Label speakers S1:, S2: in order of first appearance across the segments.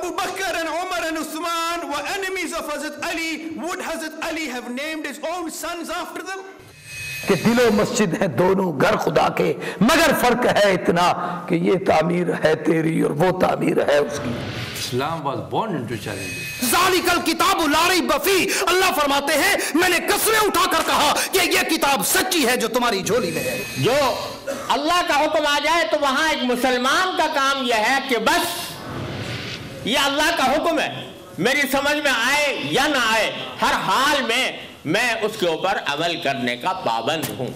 S1: Abu Bakr and Umar and Uthman were enemies of Hazrat Ali. Would Hazrat Ali have named his own sons after them?
S2: कि दिलो मस्जिद है दोनों घर खुदा के, मगर फर्क है इतना कि ये तामीर है तेरी और वो तामीर है उसकी।
S3: Islam was born into challenges.
S2: ज़ालिकल किताबु ला रैब फीह, अल्लाह फरमाते हैं मैंने कसमें उठाकर कहा कि ये किताब सच्ची है जो तुम्हारी झोली में है।
S4: जो अल्लाह का हुक्म आ जाए तो वहां एक मुसलमान का काम यह है कि बस ये अल्लाह का हुक्म है, मेरी समझ में आए या ना आए, हर हाल में मैं उसके ऊपर अमल करने का पाबंद हूं।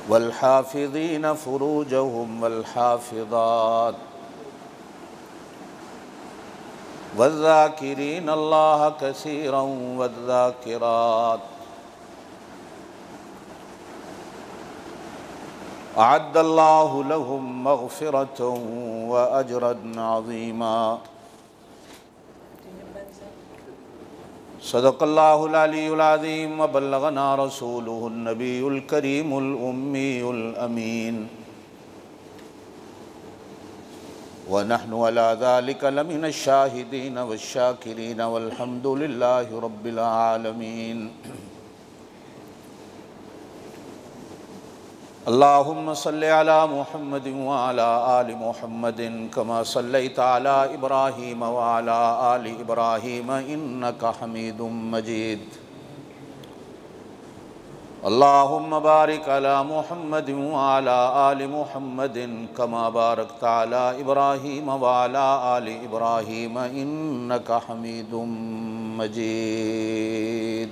S5: वल्हाफिज़ीन फ़ुरूजहुम वल्हाफिज़ात वज़्ज़ाकिरीन अल्लाह कसीरन वज़्ज़ाकिरात अअद्दल्लाहु लहुम मग़फ़िरतन व अजरन अज़ीमा। सदक़ल्लाहुल अलीयुल अज़ीम व बल्लगना रसूलुहुन नबियुल करीमुल उम्मीयुल अमीन व नहनु अला ज़ालिका लमिनश शाहिदीन वश्शाकिरीन वल्हम्दुलिल्लाहि रब्बिल आलमीन। अल्लाहुम्मा सल्लि अला मुहम्मदिन व अला आलि मुहम्मदिन कमा सल्लैता अला इब्राहीम व अला आलि इब्राहीम इन्नका हमीदुम मजीद। अल्लाहुम्मा बारिक अला मुहम्मदिन व अला आलि मुहम्मदिन कमा बारकता अला इब्राहीम व अला आलि इब्राहीम इन्नका हमीदुम मजीद।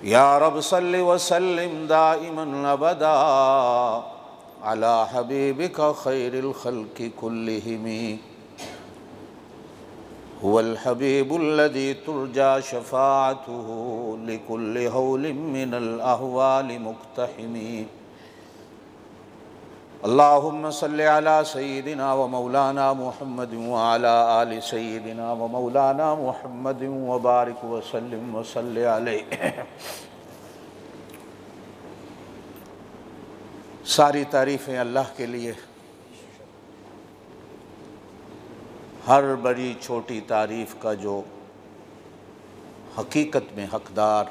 S5: या रब सल्लि व सल्लिम दाइमन अबदा अला हबीबिका खैरिल खल्क़ि कुल्लिहिम हुवल हबीबुल्लज़ी तुरजा शफ़ाअतुहु लिकुल्लि हौलिम मिनल अहवालि मुक़्तहिम। अल्लाहुम्मा सल्लि अला सय्यिदिना व मौलाना मुहम्मदिन व अला आलि सय्यिदिना व मौलाना मुहम्मदिन व बारिक व सल्लिम व सल्लि अलैहि। सारी तारीफ़ें अल्लाह के लिए, हर बड़ी छोटी तारीफ़ का जो हकीकत में हकदार,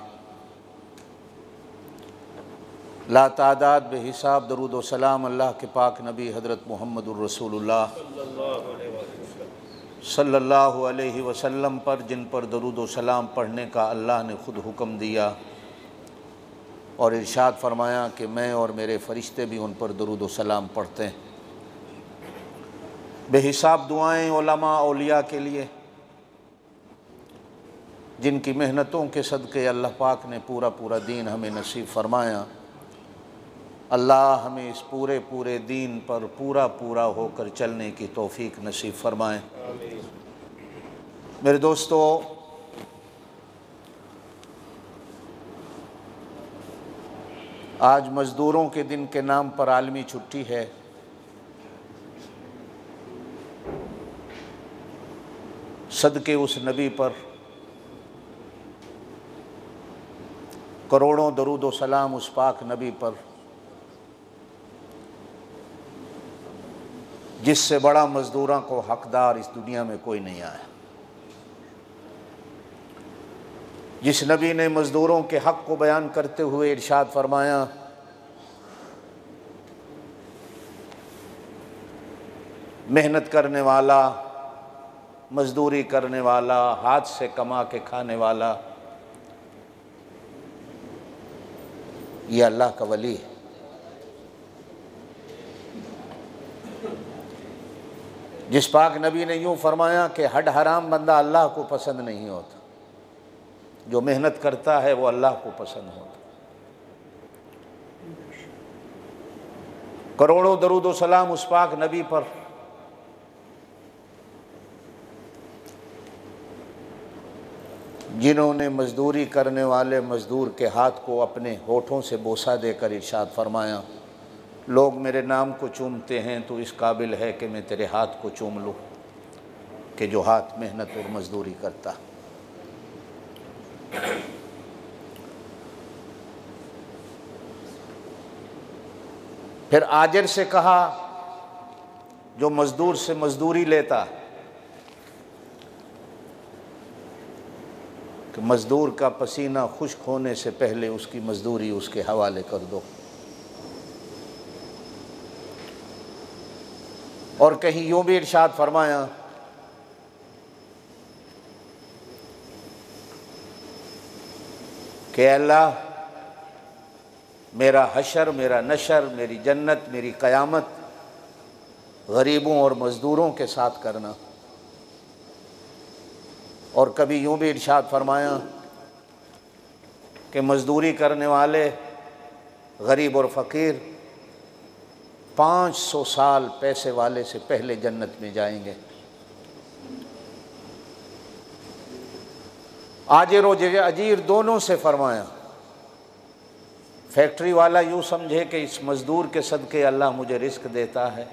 S5: ला तादाद बेहिसाब दरूद व सलाम अल्लाह के पाक नबी हज़रत मुहम्मदुर रसूलुल्लाह सल्लल्लाहु अलैहि वसल्लम पर, जिन पर दरूद व सलाम पढ़ने का अल्लाह ने ख़ुद हुक्म दिया और इरशाद फरमाया कि मैं और मेरे फ़रिश्ते भी उन पर दरूद व सलाम पढ़ते हैं। बेहिसाब दुआएँ उलमा औलिया के लिए, जिनकी मेहनतों के सदक़े अल्लाह पाक ने पूरा पूरा दीन हमें नसीब फरमाया। अल्लाह हमें इस पूरे पूरे दीन पर पूरा पूरा होकर चलने की तौफ़ीक नसीब फरमाएँ। मेरे दोस्तों, आज मज़दूरों के दिन के नाम पर आलमी छुट्टी है। सदके उस नबी पर करोड़ों दरूद व सलाम उस पाक नबी पर जिससे बड़ा मज़दूरों को हकदार इस दुनिया में कोई नहीं आया। जिस नबी ने मज़दूरों के हक़ को बयान करते हुए इरशाद फरमाया, मेहनत करने वाला, मज़दूरी करने वाला, हाथ से कमा के खाने वाला, ये अल्लाह का वली है। जिस पाक नबी ने यूँ फरमाया कि हड हराम बंदा अल्लाह को पसंद नहीं होता, जो मेहनत करता है वो अल्लाह को पसंद होता। करोड़ों दरूद व सलाम उस पाक नबी पर जिन्होंने मज़दूरी करने वाले मज़दूर के हाथ को अपने होठों से बोसा देकर इरशाद फरमाया, लोग मेरे नाम को चूमते हैं तो इस काबिल है कि मैं तेरे हाथ को चूम लूँ। कि जो हाथ मेहनत और मजदूरी करता। फिर आजिर से कहा जो मजदूर से मजदूरी लेता, कि मजदूर का पसीना खुश्क होने से पहले उसकी मजदूरी उसके हवाले कर दो। और कहीं यूं भी इरशाद फरमाया कि अल्लाह मेरा हशर, मेरा नशर, मेरी जन्नत, मेरी क़यामत गरीबों और मज़दूरों के साथ करना। और कभी यूं भी इरशाद फरमाया कि मज़दूरी करने वाले गरीब और फ़कीर 500 साल पैसे वाले से पहले जन्नत में जाएंगे। आजिर और अजीर दोनों से फरमाया। फैक्ट्री वाला यूँ समझे कि इस मज़दूर के सदक़े अल्लाह मुझे रिस्क देता है,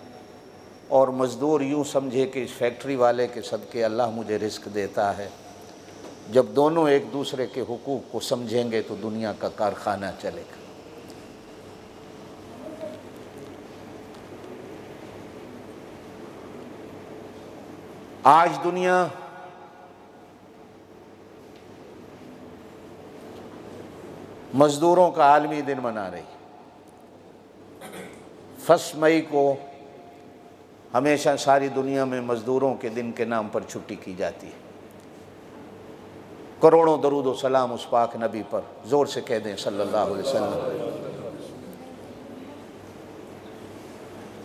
S5: और मज़दूर यूँ समझे कि इस फैक्ट्री वाले के सदक़े अल्लाह मुझे रिस्क देता है। जब दोनों एक दूसरे के हुकूक़ को समझेंगे तो दुनिया का कारखाना चलेगा। आज दुनिया मज़दूरों का आलमी दिन मना रही। 1 मई को हमेशा सारी दुनिया में मज़दूरों के दिन के नाम पर छुट्टी की जाती है। करोड़ों दरूद व सलाम उस पाक नबी पर, ज़ोर से कह दें सल्लल्लाहु अलैहि वसल्लम,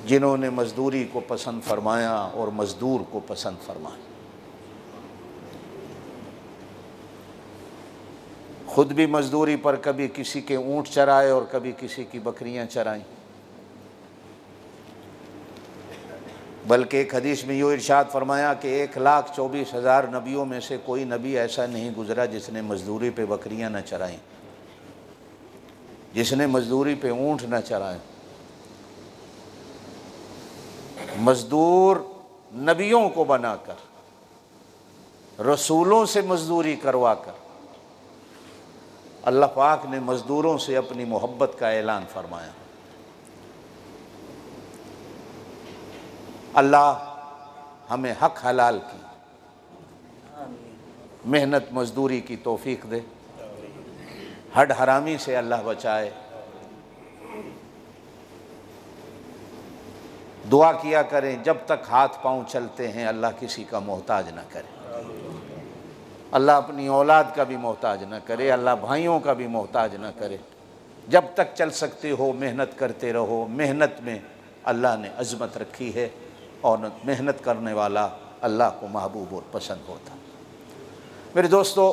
S5: जिन्होंने मज़दूरी को पसंद फरमाया और मज़दूर को पसंद फरमाया। खुद भी मज़दूरी पर कभी किसी के ऊँट चराए और कभी किसी की बकरियां चराई। बल्कि एक हदीस में यूँ इरशाद फरमाया कि 1,24,000 नबियों में से कोई नबी ऐसा नहीं गुजरा जिसने मज़दूरी पे बकरियां न चराई, जिसने मज़दूरी पे ऊँट न चराए। मज़दूर नबियों को बनाकर, रसूलों से मज़दूरी करवाकर अल्लाह पाक ने मज़दूरों से अपनी मोहब्बत का ऐलान फरमाया। अल्लाह हमें हक हलाल की, मेहनत मज़दूरी की तौफीक दे, हड हरामी से अल्लाह बचाए। दुआ किया करें जब तक हाथ पांव चलते हैं अल्लाह किसी का मोहताज ना करे, अल्लाह अपनी औलाद का भी मोहताज ना करे, अल्लाह भाइयों का भी मोहताज ना करे। जब तक चल सकते हो मेहनत करते रहो। मेहनत में अल्लाह ने अज़मत रखी है और मेहनत करने वाला अल्लाह को महबूब और पसंद होता। मेरे दोस्तों,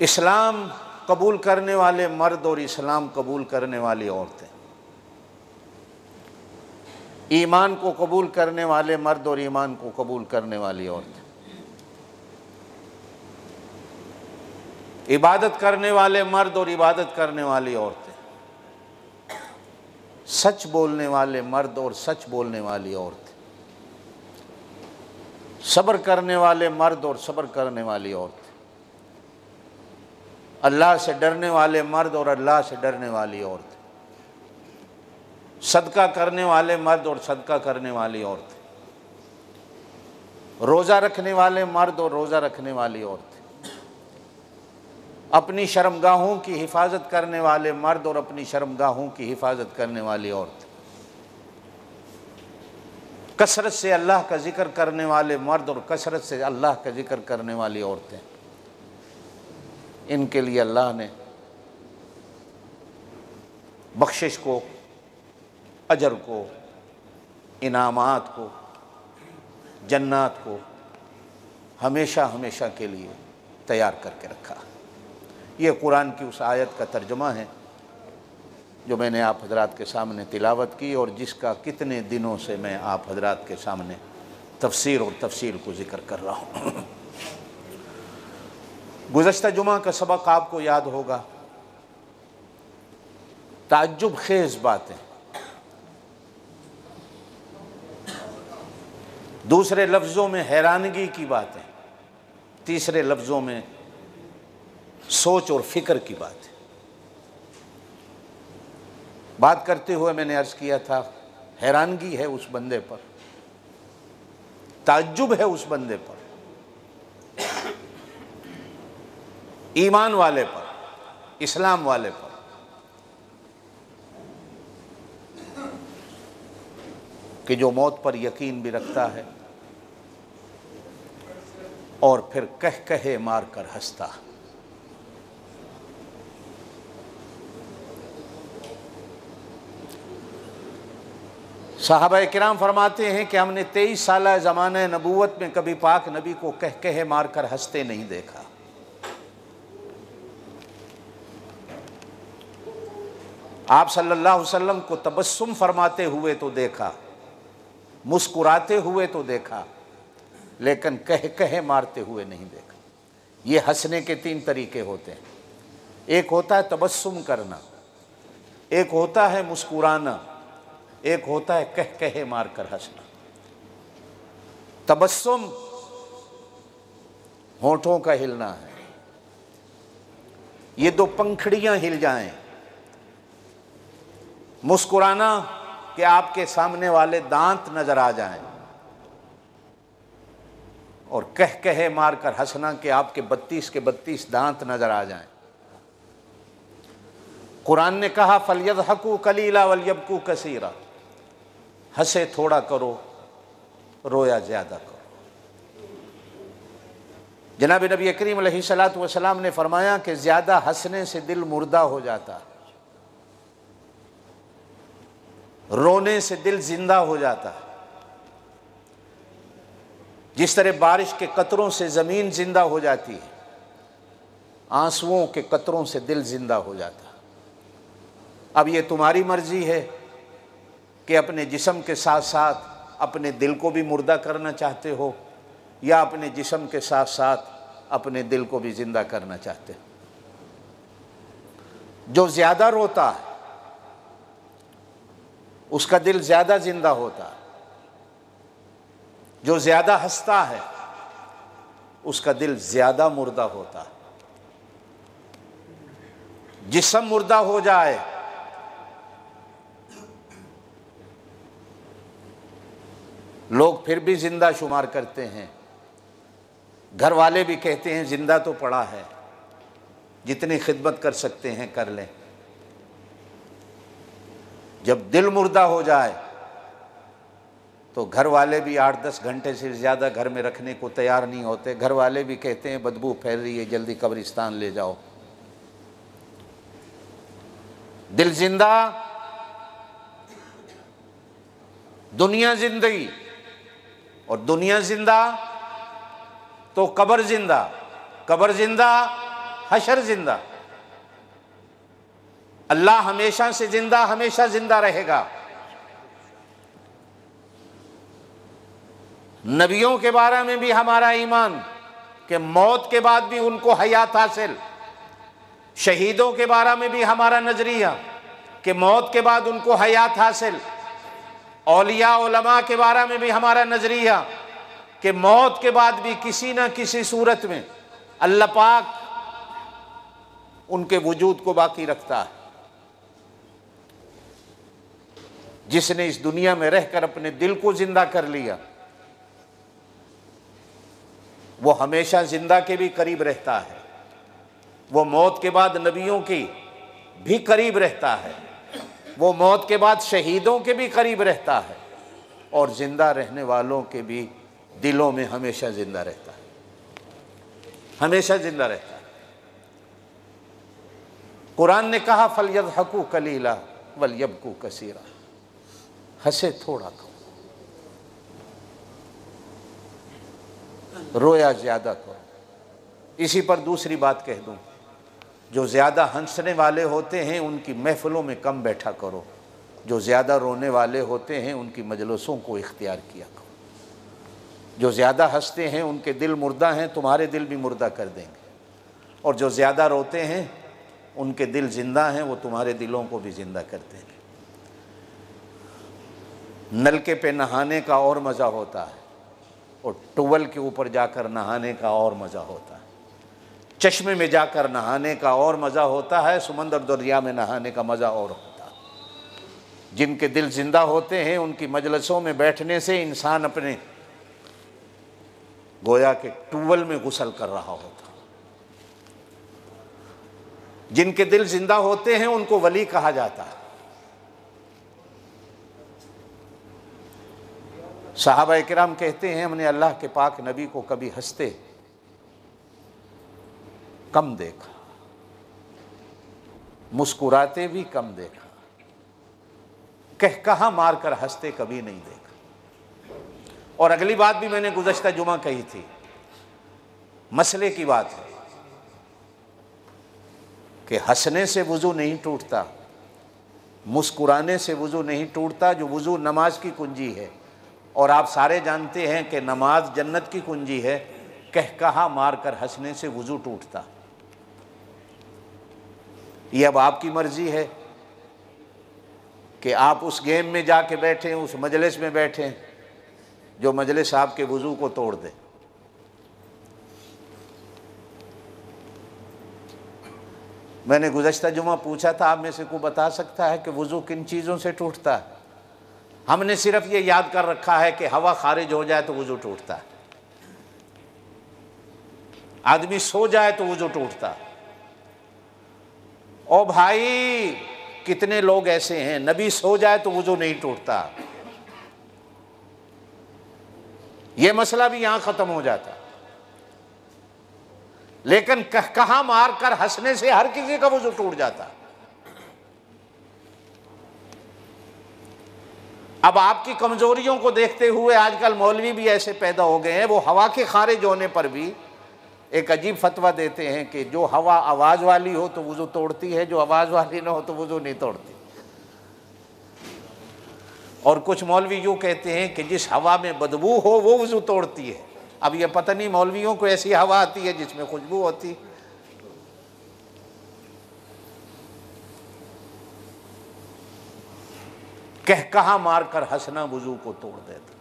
S5: इस्लाम कबूल करने वाले मर्द और इस्लाम कबूल करने वाली औरतें, ईमान को कबूल करने वाले मर्द और ईमान को कबूल करने वाली औरतें, इबादत करने वाले मर्द और इबादत करने वाली औरतें, सच बोलने वाले मर्द और सच बोलने वाली औरतें, सब्र करने वाले मर्द और सब्र करने वाली औरतें, अल्लाह से डरने वाले मर्द और अल्लाह से डरने वाली औरतें, सदका करने वाले मर्द और सदका करने वाली औरतें, रोज़ा रखने वाले मर्द और रोज़ा रखने वाली औरतें, अपनी शर्मगाहों की हिफाजत करने वाले मर्द और अपनी शर्मगाहों की हिफाजत करने वाली औरतें, कसरत से अल्लाह का जिक्र करने वाले मर्द और कसरत से अल्लाह का जिक्र करने वाली औरतें, इनके लिए अल्लाह ने बख्शिश को, अजर को, इनामात को, जन्नात को हमेशा हमेशा के लिए तैयार करके रखा। ये कुरान की उस आयत का तर्जुमा है जो मैंने आप हजरात के सामने तिलावत की और जिसका कितने दिनों से मैं आप हजरात के सामने तफसीर और तफसील को ज़िक्र कर रहा हूँ। गुज़श्ता जुमा का सबक आपको याद होगा। ताज्जुब खेज़ बातें, दूसरे लफ्ज़ों में हैरानगी की बात है, तीसरे लफ्ज़ों में सोच और फिक्र की बात है। बात करते हुए मैंने अर्ज़ किया था, हैरानगी है उस बंदे पर, ताज्जुब है उस बंदे पर, ईमान वाले पर, इस्लाम वाले पर, कि जो मौत पर यकीन भी रखता है और फिर कह कहे मार कर हंसता। सहाबा किराम फरमाते हैं कि हमने 23 साल ज़माने नबूवत में कभी पाक नबी को कह कहे मार कर हंसते नहीं देखा। आप सल्लल्लाहु अलैहि वसल्लम को तबस्सुम फरमाते हुए तो देखा, मुस्कुराते हुए तो देखा, लेकिन कह कहे मारते हुए नहीं देखा। ये हंसने के 3 तरीके होते हैं। एक होता है तबस्सुम करना, एक होता है मुस्कुराना, एक होता है कह कहे मार कर हंसना। तबस्सुम होठों का हिलना है, ये 2 पंखड़ियां हिल जाएं। मुस्कुराना कि आपके सामने वाले दांत नजर आ जाएं, और कह कहे मार कर हंसना कि आपके 32 के 32 दांत नजर आ जाएं। कुरान ने कहा फलयज़हकू कलीला वलयबकू कसीरा, हंसे थोड़ा करो, रोया ज्यादा करो। जनाब नबी करीम अलैहिस्सलातु वस्सलाम ने फरमाया कि ज्यादा हंसने से दिल मुर्दा हो जाता, रोने से दिल जिंदा हो जाता। जिस तरह बारिश के कतरों से ज़मीन जिंदा हो जाती है, आंसुओं के कतरों से दिल जिंदा हो जाता। अब ये तुम्हारी मर्जी है कि अपने जिस्म के साथ साथ अपने दिल को भी मुर्दा करना चाहते हो, या अपने जिस्म के साथ साथ अपने दिल को भी जिंदा करना चाहते हो। जो ज़्यादा रोता है उसका दिल ज़्यादा जिंदा होता है, जो ज़्यादा हंसता है उसका दिल ज़्यादा मुर्दा होता है। जिस्म मुर्दा हो जाए, लोग फिर भी जिंदा शुमार करते हैं, घर वाले भी कहते हैं जिंदा तो पड़ा है, जितनी खिदमत कर सकते हैं कर लें। जब दिल मुर्दा हो जाए तो घर वाले भी 8-10 घंटे से ज़्यादा घर में रखने को तैयार नहीं होते। घर वाले भी कहते हैं बदबू फैल रही है, जल्दी कब्रिस्तान ले जाओ। दिल जिंदा, दुनिया जिंदगी, और दुनिया जिंदा तो कब्र जिंदा, कब्र जिंदा, हशर जिंदा। अल्लाह हमेशा से जिंदा, हमेशा जिंदा रहेगा। नबियों के बारे में भी हमारा ईमान कि मौत के बाद भी उनको हयात हासिल। शहीदों के बारे में भी हमारा नजरिया कि मौत के बाद उनको हयात हासिल। औलिया उलमा के बारे में भी हमारा नजरिया कि मौत के बाद भी किसी न किसी सूरत में अल्लाह पाक उनके वजूद को बाकी रखता है। जिसने इस दुनिया में रहकर अपने दिल को जिंदा कर लिया, वो हमेशा जिंदा के भी करीब रहता है। वो मौत के बाद नबियों की भी करीब रहता है, वो मौत के बाद शहीदों के भी करीब रहता है, और जिंदा रहने वालों के भी दिलों में हमेशा जिंदा रहता है, हमेशा जिंदा रहता है। कुरान ने कहा फलयज़हकू कलीला वलयबकू कसीरा, हंसे थोड़ा करो, रोया ज्यादा करो। इसी पर दूसरी बात कह दूं, जो ज़्यादा हंसने वाले होते हैं उनकी महफिलों में कम बैठा करो, जो ज़्यादा रोने वाले होते हैं उनकी मजलिसों को इख्तियार किया करो। जो ज़्यादा हंसते हैं उनके दिल मुर्दा हैं, तुम्हारे दिल भी मुर्दा कर देंगे, और जो ज़्यादा रोते हैं उनके दिल जिंदा हैं, वो तुम्हारे दिलों को भी जिंदा कर देंगे। नलके पे नहाने का और मज़ा होता है, और टुवल के ऊपर जाकर नहाने का और मज़ा होता है, चश्मे में जाकर नहाने का और मज़ा होता है, समंदर दरिया में नहाने का मज़ा और होता है। जिनके दिल जिंदा होते हैं उनकी मजलिसों में बैठने से इंसान अपने गोया के टुवल में गुसल कर रहा होता। जिनके दिल जिंदा होते हैं उनको वली कहा जाता है। सहाबा किराम कहते हैं हमने अल्लाह के पाक नबी को कभी हंसते कम देखा, मुस्कुराते भी कम देखा, कहकहा मारकर हंसते कभी नहीं देखा। और अगली बात भी मैंने गुज़श्ता जुमा कही थी, मसले की बात है कि हंसने से वुज़ू नहीं टूटता, मुस्कुराने से वुज़ू नहीं टूटता, जो वुज़ू नमाज की कुंजी है। और आप सारे जानते हैं कि नमाज जन्नत की कुंजी है, कहकहा मारकर हंसने से वुज़ू टूटता। ये अब आपकी मर्जी है कि आप उस गेम में जाके बैठें, उस मजलिस में बैठें जो मजलिस आपके वुज़ू को तोड़ दे। मैंने गुज़श्ता जुमा पूछा था, आप में से कोई बता सकता है कि वुज़ू किन चीज़ों से टूटता है? हमने सिर्फ ये याद कर रखा है कि हवा खारिज हो जाए तो वुज़ू टूटता है, आदमी सो जाए तो वुज़ू टूटता है। ओ भाई, कितने लोग ऐसे हैं नबी सो जाए तो वुज़ू नहीं टूटता। ये मसला भी यहां ख़त्म हो जाता। लेकिन कहकहा मार कर हंसने से हर किसी का वुज़ू टूट जाता। अब आपकी कमज़ोरियों को देखते हुए आजकल मौलवी भी ऐसे पैदा हो गए हैं, वो हवा के खारिज होने पर भी एक अजीब फतवा देते हैं कि जो हवा आवाज़ वाली हो तो वुज़ू तोड़ती है, जो आवाज़ वाली ना हो तो वुज़ू नहीं तोड़ती। और कुछ मौलवी यूँ कहते हैं कि जिस हवा में बदबू हो वो वुज़ू तोड़ती है। अब ये पता नहीं मौलवियों को ऐसी हवा आती है जिसमें खुशबू होती। कहकहा मारकर हंसना वुज़ू को तोड़ देता।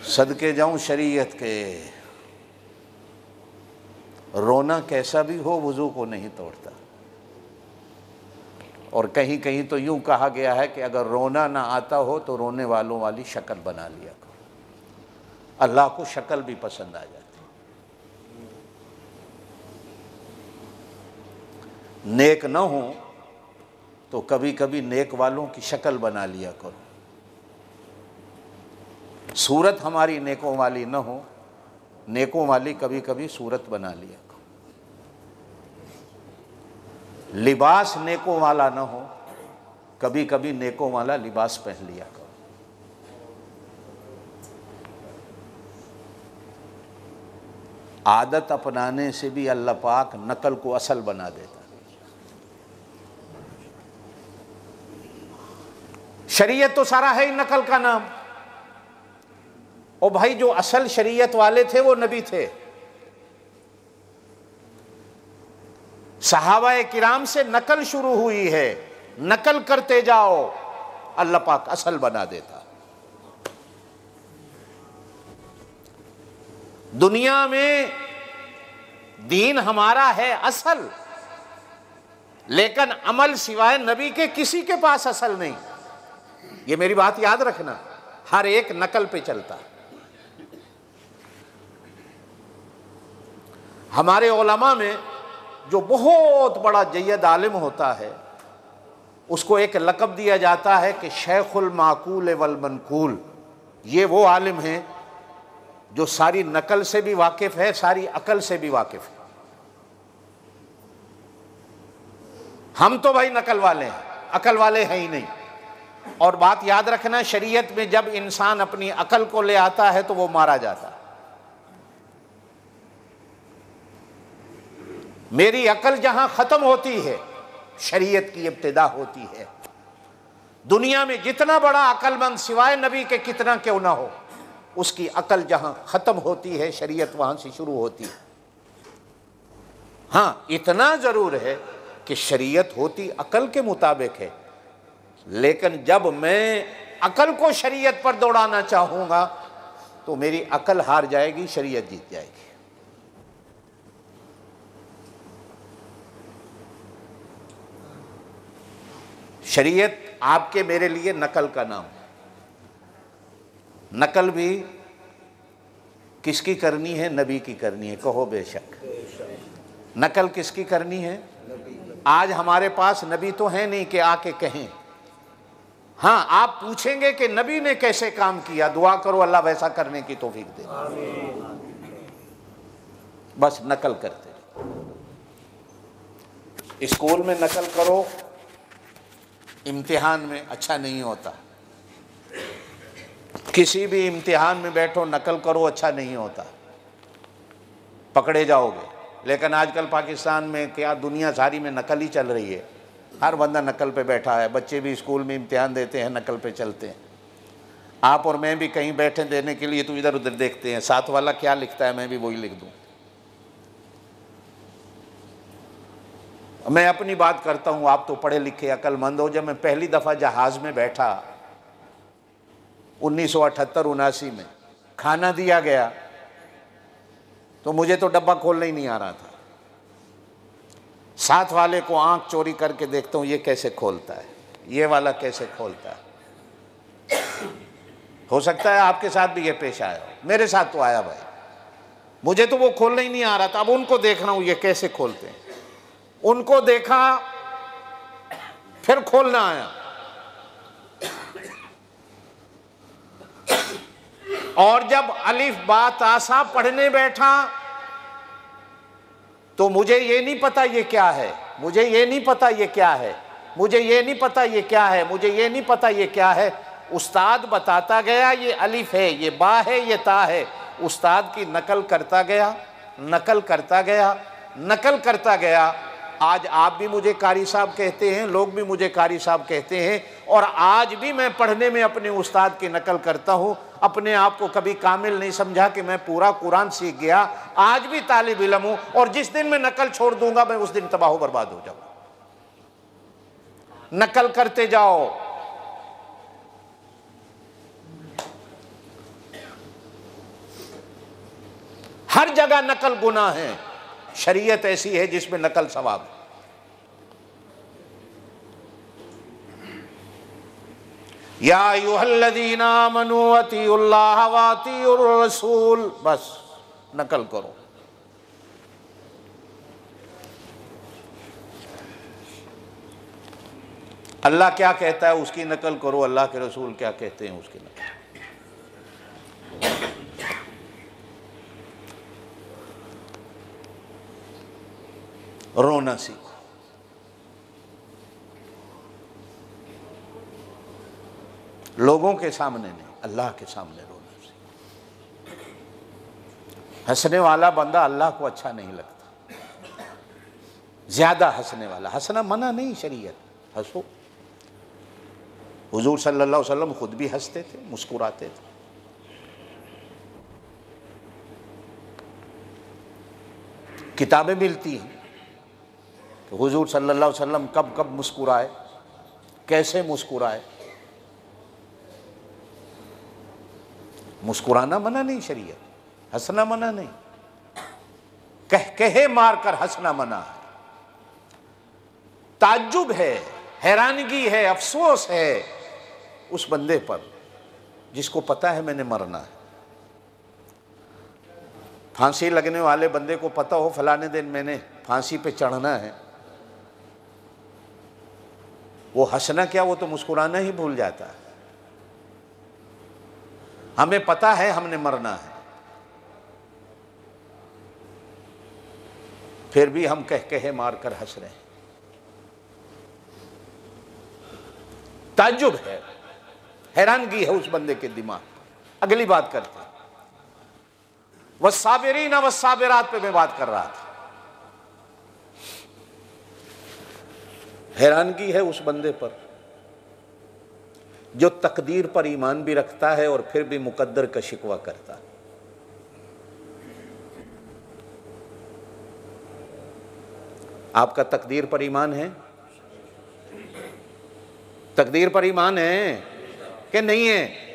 S5: सदके जाऊं शरीयत के, रोना कैसा भी हो वुज़ू को नहीं तोड़ता। और कहीं कहीं तो यूं कहा गया है कि अगर रोना ना आता हो तो रोने वालों वाली शक्ल बना लिया करो, अल्लाह को शक्ल भी पसंद आ जाती। नेक न हो तो कभी कभी नेक वालों की शक्ल बना लिया करो। सूरत हमारी नेकों वाली न हो, नेकों वाली कभी कभी सूरत बना लिया करो। लिबास नेकों वाला न हो, कभी कभी नेकों वाला लिबास पहन लिया करो। आदत अपनाने से भी अल्लाह पाक नकल को असल बना देता। शरीयत तो सारा है ही नकल का नाम। और भाई जो असल शरीयत वाले थे वो नबी थे। सहाबाए किराम से नकल शुरू हुई है, नकल करते जाओ, अल्लाह पाक असल बना देता। दुनिया में दीन हमारा है असल, लेकिन अमल सिवाय नबी के किसी के पास असल नहीं। ये मेरी बात याद रखना, हर एक नकल पे चलता। हमारे उलमा में जो बहुत बड़ा जय्यद आलिम होता है उसको एक लक़ब दिया जाता है कि शेखुल माकूल वल मनकूल। ये वो आलिम हैं जो सारी नकल से भी वाकिफ़ है, सारी अकल से भी वाकिफ़ है। हम तो भाई नकल वाले हैं, अकल वाले हैं ही नहीं। और बात याद रखना, शरीयत में जब इंसान अपनी अकल को ले आता है तो वो मारा जाता है। मेरी अकल जहां खत्म होती है शरीयत की इब्तिदा होती है। दुनिया में जितना बड़ा अकलमंद सिवाय नबी के कितना क्यों ना हो, उसकी अकल जहां खत्म होती है शरीयत वहां से शुरू होती है। हाँ, इतना जरूर है कि शरीयत होती अकल के मुताबिक है, लेकिन जब मैं अकल को शरीयत पर दौड़ाना चाहूंगा तो मेरी अकल हार जाएगी, शरीयत जीत जाएगी। शरीयत आपके मेरे लिए नकल का नाम है। नकल भी किसकी करनी है? नबी की करनी है। कहो बेशक। नकल किसकी करनी है? आज हमारे पास नबी तो है नहीं कि आके कहें। हाँ, आप पूछेंगे कि नबी ने कैसे काम किया, दुआ करो अल्लाह वैसा करने की तौफीक दे। बस नकल करते रहो। स्कूल में नकल करो, इम्तिहान में अच्छा नहीं होता। किसी भी इम्तिहान में बैठो नकल करो, अच्छा नहीं होता, पकड़े जाओगे। लेकिन आजकल पाकिस्तान में क्या दुनिया सारी में नकल ही चल रही है। हर बंदा नकल पे बैठा है। बच्चे भी स्कूल में इम्तिहान देते हैं, नकल पे चलते हैं। आप और मैं भी कहीं बैठे देने के लिए तो इधर उधर देखते हैं, साथ वाला क्या लिखता है मैं भी वही लिख दूं। मैं अपनी बात करता हूं, आप तो पढ़े लिखे अक्लमंद हो। जब मैं पहली दफ़ा जहाज़ में बैठा 1978-79 में, खाना दिया गया तो मुझे तो डब्बा खोलना ही नहीं आ रहा था। साथ वाले को आंख चोरी करके देखता हूं, ये कैसे खोलता है, ये वाला कैसे खोलता है। हो सकता है आपके साथ भी ये पेश आया, मेरे साथ तो आया भाई। मुझे तो वो खोलना ही नहीं आ रहा था। अब उनको देख रहा हूं ये कैसे खोलते हैं। उनको देखा, फिर खोलना आया। और जब अलिफ बा ता सा पढ़ने बैठा तो मुझे ये नहीं पता ये क्या है, मुझे ये नहीं पता ये क्या है, मुझे ये नहीं पता ये क्या है, मुझे ये नहीं पता ये क्या है। उस्ताद बताता गया ये अलिफ है, ये बा है, ये ता है। उस्ताद की नकल करता गया, नकल करता गया, नकल करता गया। आज आप भी मुझे कारी साहब कहते हैं, लोग भी मुझे कारी साहब कहते हैं। और आज भी मैं पढ़ने में अपने उस्ताद की नकल करता हूँ। अपने आप को कभी कामिल नहीं समझा कि मैं पूरा कुरान सीख गया। आज भी तालिब इल्म हूँ, और जिस दिन मैं नकल छोड़ दूंगा मैं उस दिन तबाह बर्बाद हो जाऊंगा। नकल करते जाओ। हर जगह नकल गुनाह है। शरीयत ऐसी है जिसमें नकल सवाब है। या अय्युहल्लज़ीना आमनू अतीउल्लाह व अतीउर रसूल। बस नकल करो। अल्लाह क्या कहता है उसकी नकल करो, अल्लाह के रसूल क्या कहते हैं उसकी नकल। रोना सीखो। लोगों के सामने नहीं, अल्लाह के सामने रोना सीखो। हंसने वाला बंदा अल्लाह को अच्छा नहीं लगता। ज्यादा हंसने वाला, हंसना मना नहीं, शरीयत, हंसो। हुजूर सल्लल्लाहु अलैहि वसल्लम खुद भी हंसते थे, मुस्कुराते थे। किताबें मिलती हैं कि हुजूर सल्लल्लाहु अलैहि वसल्लम कब कब मुस्कुराए, कैसे मुस्कुराए। मुस्कुराना मना नहीं शरीयत, हंसना मना नहीं, कहे मारकर हंसना मना है। ताज्जुब है, हैरानगी है, अफसोस है उस बंदे पर जिसको पता है मैंने मरना है। फांसी लगने वाले बंदे को पता हो फलाने दिन मैंने फांसी पे चढ़ना है, वो हंसना क्या, वो तो मुस्कुराना ही भूल जाता है। हमें पता है हमने मरना है, फिर भी हम कहे मारकर हंस रहे हैं। ताज्जुब है, हैरानगी है उस बंदे के दिमाग। अगली बात करते हैं, वस्साबिरीन वस्साबिरात पे मैं बात कर रहा था। हैरानगी है उस बंदे पर जो तकदीर पर ईमान भी रखता है और फिर भी मुकद्दर का शिकवा करता है। आपका तकदीर पर ईमान है? तकदीर पर ईमान है? कि नहीं है?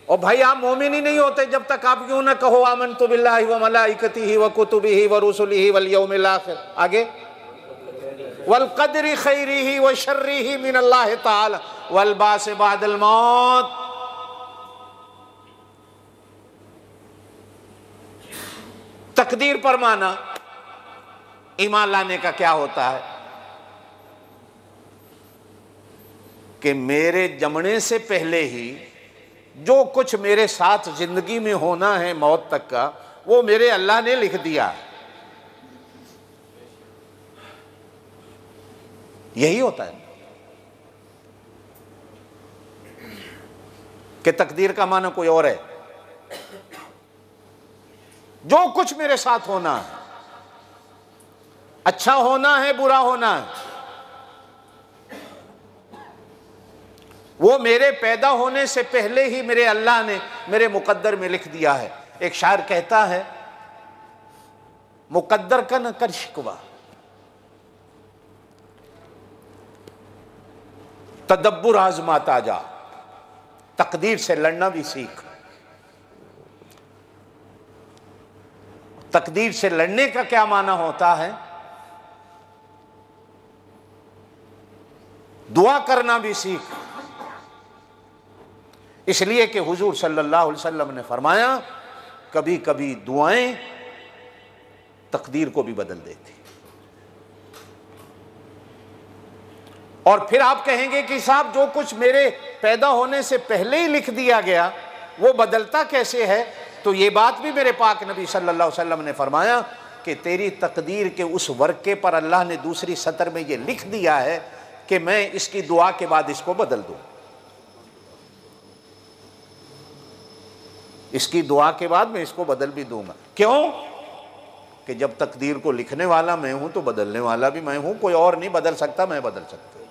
S5: और भाई आप मोमिन ही नहीं होते जब तक आप यूं ना कहो आमनतु बिल्लाहि व मलाइकतिही व कुतुबिही व रुसुलिही वल यौमिल आखिर। आगे वल क़द्रि खैरिही व शर्रिही मिनल्लाहि तआला वल बास बादल मौत। तकदीर पर माना ईमान लाने का क्या होता है कि मेरे जमने से पहले ही जो कुछ मेरे साथ जिंदगी में होना है मौत तक का, वो मेरे अल्लाह ने लिख दिया। यही होता है कि तकदीर का माना कोई और है। जो कुछ मेरे साथ होना है, अच्छा होना है बुरा होना है, वो मेरे पैदा होने से पहले ही मेरे अल्लाह ने मेरे मुकद्दर में लिख दिया है। एक शायर कहता है, मुकद्दर का न कर शिकवा, तदब्बुर आजमाता जा, तकदीर से लड़ना भी सीख। तकदीर से लड़ने का क्या माना होता है? दुआ करना भी सीख। इसलिए कि हुजूर सल्लल्लाहु अलैहि वसल्लम ने फरमाया, कभी कभी दुआएं तकदीर को भी बदल देती। और फिर आप कहेंगे कि साहब जो कुछ मेरे पैदा होने से पहले ही लिख दिया गया वो बदलता कैसे है? तो ये बात भी मेरे पाक नबी सल्लल्लाहु अलैहि वसल्लम ने फरमाया कि तेरी तकदीर के उस वर्के पर अल्लाह ने दूसरी सतर में ये लिख दिया है कि मैं इसकी दुआ के बाद इसको बदल दूं। इसकी दुआ के बाद मैं इसको बदल भी दूंगा। क्यों? कि जब तकदीर को लिखने वाला मैं हूं तो बदलने वाला भी मैं हूं। कोई और नहीं बदल सकता, मैं बदल सकता हूं।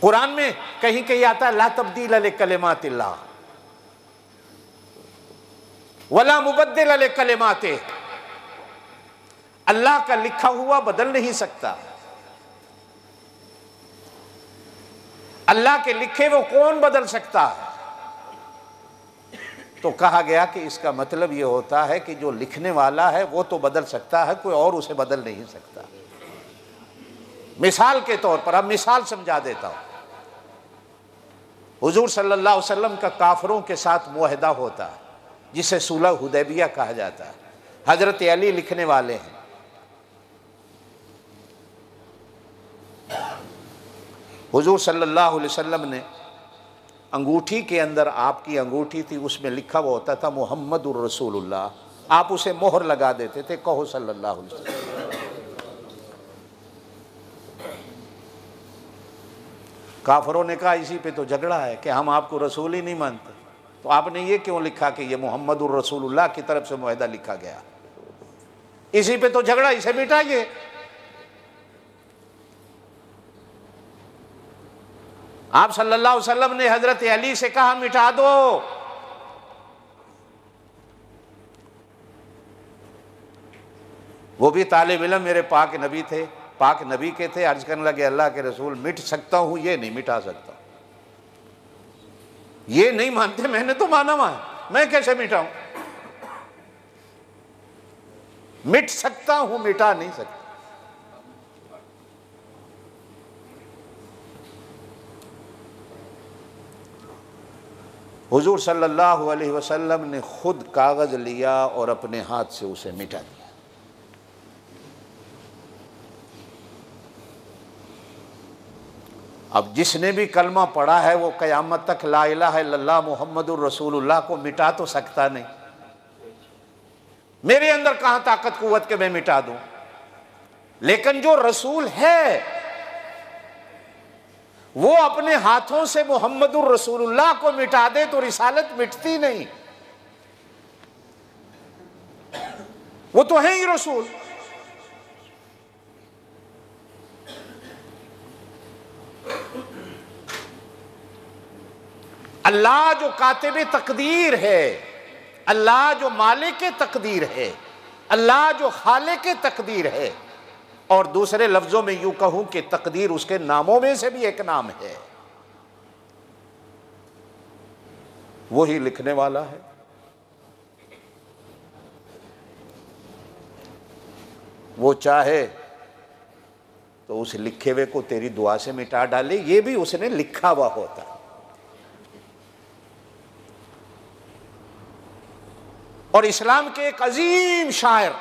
S5: कुरान में कहीं कहीं आता है, ला तब्दील लिकलिमातिल्लाह वला मुबद्दिल लिकलिमातिह। अल्लाह का लिखा हुआ बदल नहीं सकता। अल्लाह के लिखे वो कौन बदल सकता है? तो कहा गया कि इसका मतलब ये होता है कि जो लिखने वाला है वो तो बदल सकता है, कोई और उसे बदल नहीं सकता। मिसाल के तौर पर, अब मिसाल समझा देता हूं। हुजूर सल्लल्लाहु अलैहि वसल्लम का काफिरों के साथ मुआहदा होता है जिसे सुलह हुदैबिया कहा जाता है। हजरत अली लिखने वाले हैं। हुजूर सल्लल्लाहु अलैहि वसल्लम ने अंगूठी के अंदर, आपकी अंगूठी थी, उसमें लिखा हुआ होता था मुहम्मदुर रसूलुल्लाह। आप उसे मोहर लगा देते थे, कहो सल्लल्लाहु अलैहि वसल्लम। काफिरों ने कहा इसी पे तो झगड़ा है कि हम आपको रसूल ही नहीं मानते, तो आपने ये क्यों लिखा कि ये मुहम्मदुर रसूलुल्लाह की तरफ से मुआहदा लिखा गया? इसी पे तो झगड़ा, इसे मिटाइए। आप सल्लल्लाहु अलैहि वसल्लम ने हजरत अली से कहा मिटा दो। वो भी तालिब इल्म मेरे पाक नबी थे, पाक नबी के थे। अर्ज करने लगे अल्लाह के रसूल, मिट सकता हूं, ये नहीं मिटा सकता। ये नहीं मानते, मैंने तो माना हुआ है, मैं कैसे मिटाऊं? मिट सकता हूं, मिटा नहीं सकता। हुजूर सल्लल्लाहु अलैहि वसल्लम ने खुद कागज लिया और अपने हाथ से उसे मिटा दिया। अब जिसने भी कलमा पढ़ा है वो क़यामत तक ला इलाहा इल्लल्लाह मुहम्मदुर रसूलुल्लाह को मिटा तो सकता नहीं। मेरे अंदर कहां ताकत कुव्वत के मैं मिटा दूं? लेकिन जो रसूल है वो अपने हाथों से मुहम्मदुर रसूलुल्लाह को मिटा दे तो रिसालत मिटती नहीं। वो तो है ही रसूल। अल्लाह जो कातिब तकदीर है, अल्लाह जो मालिक तकदीर है, अल्लाह जो खालिक तकदीर है, और दूसरे लफ्जों में यूं कहूं कि तकदीर उसके नामों में से भी एक नाम है, वो ही लिखने वाला है। वो चाहे तो उस लिखे हुए को तेरी दुआ से मिटा डाले, ये भी उसने लिखा हुआ होता। और इस्लाम के एक अजीम शायर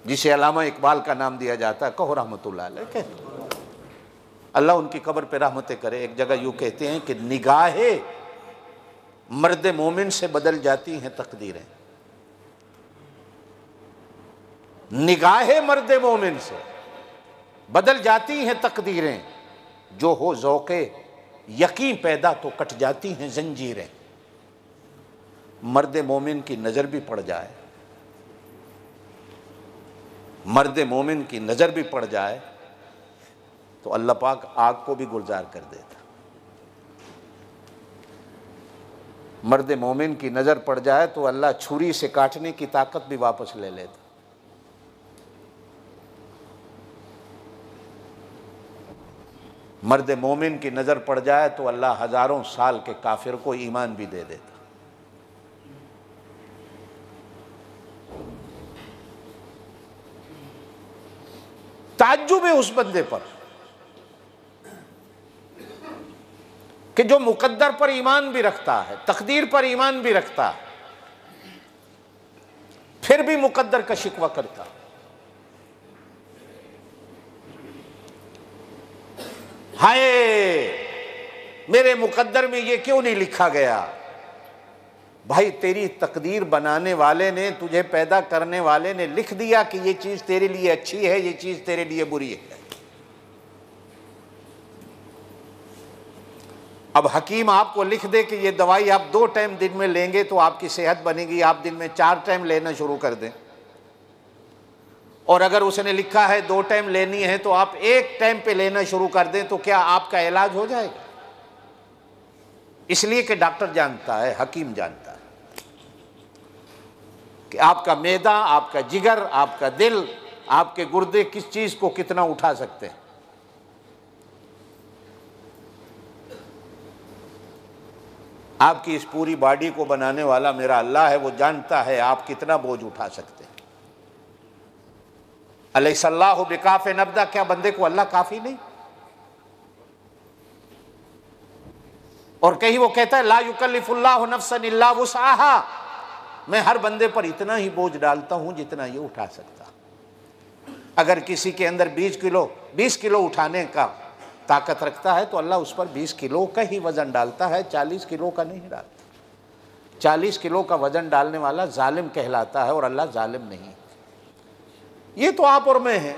S5: जिसे अल्लामा इकबाल का नाम दिया जाता है, कहो रहमतुल्लाह अलैह, कहते अल्लाह उनकी कब्र पे रहमतें करे, एक जगह यूं कहते हैं कि निगाहे मर्द मोमिन से बदल जाती हैं तकदीरें, निगाहे मर्द मोमिन से बदल जाती हैं तकदीरें, जो हो ज़ौक़े यकीन पैदा तो कट जाती हैं जंजीरें। मर्द मोमिन की नज़र भी पड़ जाए, मर्द मोमिन की नज़र भी पड़ जाए तो अल्लाह पाक आग को भी गुलजार कर देता। मर्द मोमिन की नज़र पड़ जाए तो अल्लाह छुरी से काटने की ताकत भी वापस ले लेता। मर्द मोमिन की नज़र पड़ जाए तो अल्लाह हज़ारों साल के काफिर को ईमान भी दे देता। ताज्जुब है उस बंदे पर कि जो मुकद्दर पर ईमान भी रखता है, तकदीर पर ईमान भी रखता है, फिर भी मुकद्दर का शिकवा करता। हाय मेरे मुकद्दर में ये क्यों नहीं लिखा गया? भाई तेरी तकदीर बनाने वाले ने, तुझे पैदा करने वाले ने लिख दिया कि ये चीज तेरे लिए अच्छी है, ये चीज तेरे लिए बुरी है। अब हकीम आपको लिख दे कि ये दवाई आप 2 टाइम दिन में लेंगे तो आपकी सेहत बनेगी, आप दिन में 4 टाइम लेना शुरू कर दें। और अगर उसने लिखा है 2 टाइम लेनी है तो आप 1 टाइम पे लेना शुरू कर दें, तो क्या आपका इलाज हो जाएगा? इसलिए कि डॉक्टर जानता है, हकीम जानता है कि आपका मैदा, आपका जिगर, आपका दिल, आपके गुर्दे किस चीज को कितना उठा सकते हैं। आपकी इस पूरी बॉडी को बनाने वाला मेरा अल्लाह है, वो जानता है आप कितना बोझ उठा सकते हैं। अलैहिस्सलाहु बिकाफ़ि नब्दा, क्या बंदे को अल्लाह काफी नहीं? और कहीं वो कहता है ला युकल्लिफुल्लाहु नफ्सन इल्ला वुसअहा, मैं हर बंदे पर इतना ही बोझ डालता हूं जितना ये उठा सकता। अगर किसी के अंदर 20 किलो उठाने का ताकत रखता है तो अल्लाह उस पर 20 किलो का ही वजन डालता है, 40 किलो का नहीं डालता। 40 किलो का वजन डालने वाला जालिम कहलाता है और अल्लाह जालिम नहीं। ये तो आप और मैं हैं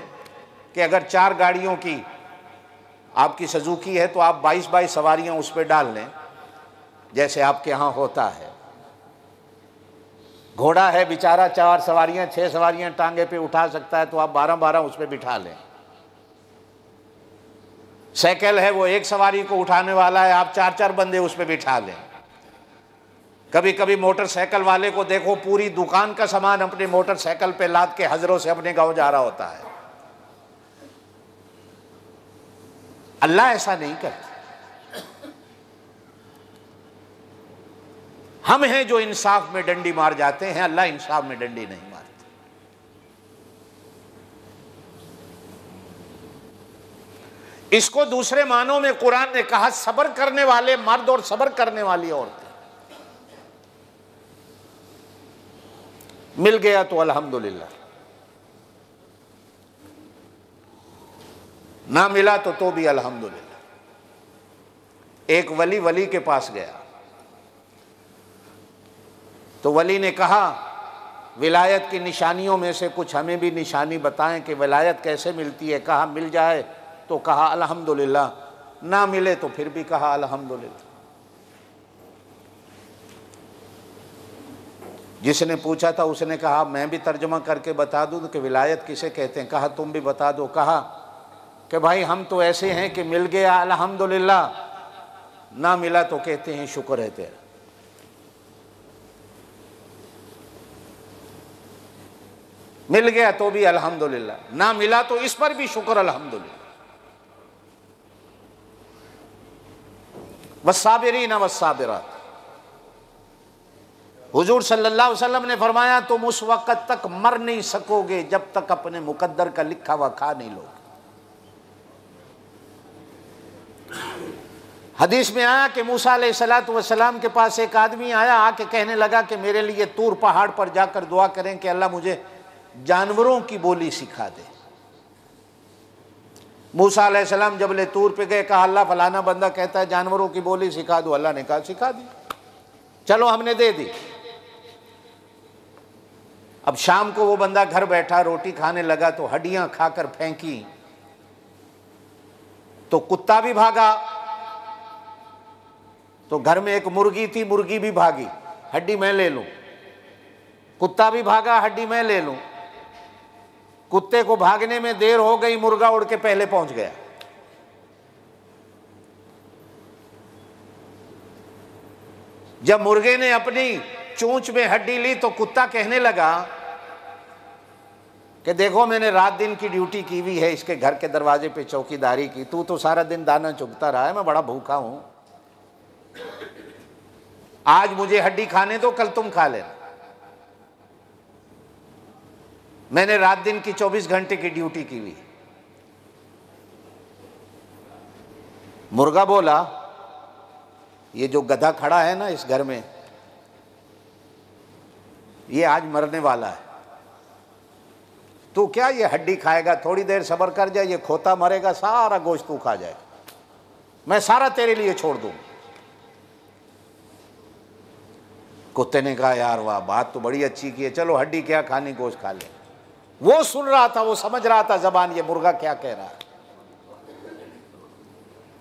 S5: कि अगर 4 गाड़ियों की आपकी सुजुकी है तो आप 22 सवारियां उस पर डाल लें, जैसे आपके यहाँ होता है। घोड़ा है बेचारा 4 सवारियां 6 सवारियां टांगे पे उठा सकता है तो आप 12 उस पर बिठा लें। साइकिल है वो 1 सवारी को उठाने वाला है, आप 4 बंदे उस पर बिठा लें। कभी कभी मोटरसाइकिल वाले को देखो पूरी दुकान का सामान अपने मोटरसाइकिल पे लाद के हजरों से अपने गांव जा रहा होता है। अल्लाह ऐसा नहीं करता। हम हैं जो इंसाफ में डंडी मार जाते हैं, अल्लाह इंसाफ में डंडी नहीं मारता। इसको दूसरे मानों में कुरान ने कहा सब्र करने वाले मर्द और सब्र करने वाली औरतें। मिल गया तो अल्हम्दुलिल्लाह, ना मिला तो भी अल्हम्दुलिल्लाह। एक वली के पास गया तो वली ने कहा विलायत की निशानियों में से कुछ हमें भी निशानी बताएं कि विलायत कैसे मिलती है। कहा मिल जाए तो कहा अल्हम्दुलिल्लाह, ना मिले तो फिर भी कहा अल्हम्दुलिल्लाह। जिसने पूछा था उसने कहा मैं भी तर्जुमा करके बता दूं कि विलायत किसे कहते हैं। कहा तुम भी बता दो। कहा कि भाई हम तो ऐसे हैं कि मिल गया अल्हम्दुलिल्लाह, ना मिला तो कहते हैं शुक्र है तेरा। मिल गया तो भी अल्हम्दुलिल्लाह, ना मिला तो इस पर भी शुक्र अल्हम्दुलिल्लाह। वस्साबिरीन वस्साबिरात, हुजूर सल्लल्लाहु अलैहि वसल्लम ने फरमाया तुम उस वक़्त तक मर नहीं सकोगे जब तक अपने मुकद्दर का लिखा हुआ खा नहीं लोगे। हदीस में आया कि मूसा अलैहिस्सलातु वस्सलाम के पास एक आदमी आया, आके कहने लगा कि मेरे लिए तूर पहाड़ पर जाकर दुआ करें कि अल्लाह मुझे जानवरों की बोली सिखा दे। मूसा अलैहिस्सलाम जब ले तूर पे गए, कहा अल्लाह फलाना बंदा कहता है जानवरों की बोली सिखा दो। अल्लाह ने कहा सिखा दी, चलो हमने दे दी। अब शाम को वो बंदा घर बैठा रोटी खाने लगा तो हड्डियां खाकर फेंकी तो कुत्ता भी भागा, तो घर में एक मुर्गी थी, मुर्गी भी भागी, हड्डी मैं ले लूं। कुत्ता भी भागा, हड्डी मैं ले लूं। कुत्ते को भागने में देर हो गई, मुर्गा उड़ के पहले पहुंच गया। जब मुर्गे ने अपनी चोंच में हड्डी ली तो कुत्ता कहने लगा कि देखो मैंने रात दिन की ड्यूटी की हुई है, इसके घर के दरवाजे पे चौकीदारी की, तू तो सारा दिन दाना चुगता रहा है, मैं बड़ा भूखा हूं, आज मुझे हड्डी खाने दो, कल तुम खा लेना। मैंने रात दिन की 24 घंटे की ड्यूटी की हुई। मुर्गा बोला ये जो गधा खड़ा है ना इस घर में, ये आज मरने वाला है, तू क्या ये हड्डी खाएगा, थोड़ी देर सब्र कर जाए, ये खोता मरेगा, सारा गोश्त तू खा जाएगा, मैं सारा तेरे लिए छोड़ दूं। कुत्ते ने कहा यार वाह, बात तो बड़ी अच्छी की है, चलो हड्डी क्या खानी, गोश्त खा ले। वो सुन रहा था, वो समझ रहा था जबान ये मुर्गा क्या कह रहा है।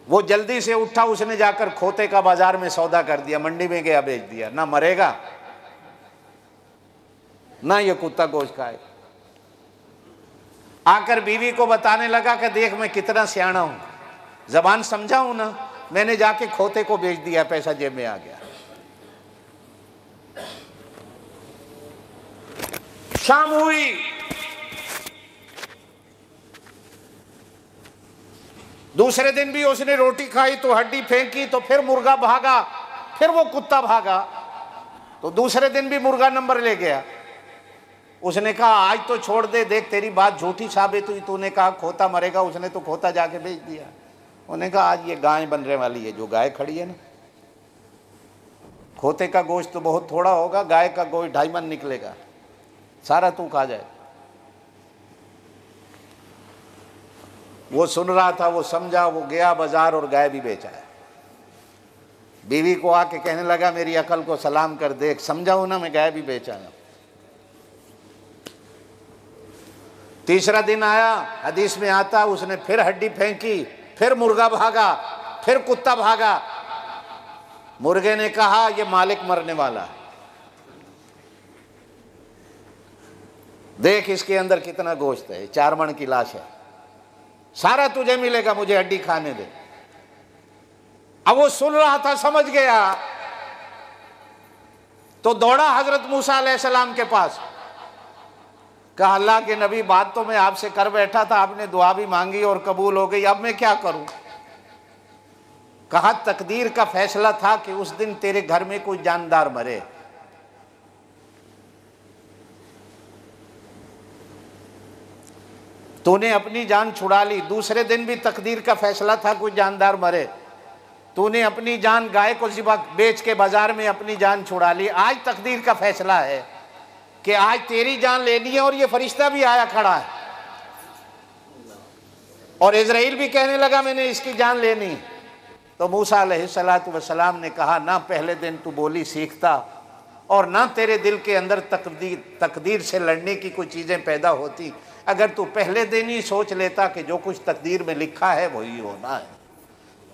S5: वो जल्दी से उठा, उसने जाकर खोते का बाजार में सौदा कर दिया, मंडी में गया बेच दिया, ना मरेगा ना ये कुत्ता गोश्त खाए। आकर बीवी को बताने लगा कि देख मैं कितना सियाना हूं, जबान समझा हूं ना, मैंने जाके खोते को बेच दिया, पैसा जेब में आ गया। शाम हुई, दूसरे दिन भी उसने रोटी खाई तो हड्डी फेंकी तो फिर मुर्गा भागा, फिर वो कुत्ता भागा, तो दूसरे दिन भी मुर्गा नंबर ले गया। उसने कहा आज तो छोड़ दे, देख तेरी बात झूठी साबित हुई, तूने कहा खोता मरेगा, उसने तो खोता जाके बेच दिया। उन्होंने कहा आज ये गाय बनने वाली है, जो गाय खड़ी है ना, खोते का गोश्त तो बहुत थोड़ा होगा, गाय का गोश्त 2.5 मन निकलेगा, सारा तू खा जाए। वो सुन रहा था, वो समझा, वो गया बाजार और गाय भी बेचा है। बीवी को आके कहने लगा मेरी अकल को सलाम कर, देख समझाऊं ना, मैं गाय भी बेचा है। तीसरा दिन आया, हदीस में आता उसने फिर हड्डी फेंकी, फिर मुर्गा भागा, फिर कुत्ता भागा। मुर्गे ने कहा ये मालिक मरने वाला है, देख इसके अंदर कितना गोश्त है, 4 मन की लाश है, सारा तुझे मिलेगा, मुझे हड्डी खाने दे। अब वो सुन रहा था, समझ गया, तो दौड़ा हजरत मूसा अलैहिस्सलाम के पास, कहा अल्लाह के नबी बात तो मैं आपसे कर बैठा था, आपने दुआ भी मांगी और कबूल हो गई, अब मैं क्या करूं। कहा तकदीर का फैसला था कि उस दिन तेरे घर में कोई जानदार मरे, तूने अपनी जान छुड़ा ली। दूसरे दिन भी तकदीर का फैसला था कोई जानदार मरे, तूने अपनी जान गाय को ज़िबा बेच के बाजार में अपनी जान छुड़ा ली। आज तकदीर का फैसला है कि आज तेरी जान लेनी है, और ये फरिश्ता भी आया खड़ा है, और इज़राइल भी कहने लगा मैंने इसकी जान लेनी। तो मूसा अलैहिस्सलातु वस्सलाम ने कहा ना पहले दिन तू बोली सीखता, और ना तेरे दिल के अंदर तकदीर से लड़ने की कोई चीज़ें पैदा होती। अगर तू पहले दिन ही सोच लेता कि जो कुछ तकदीर में लिखा है वही होना है,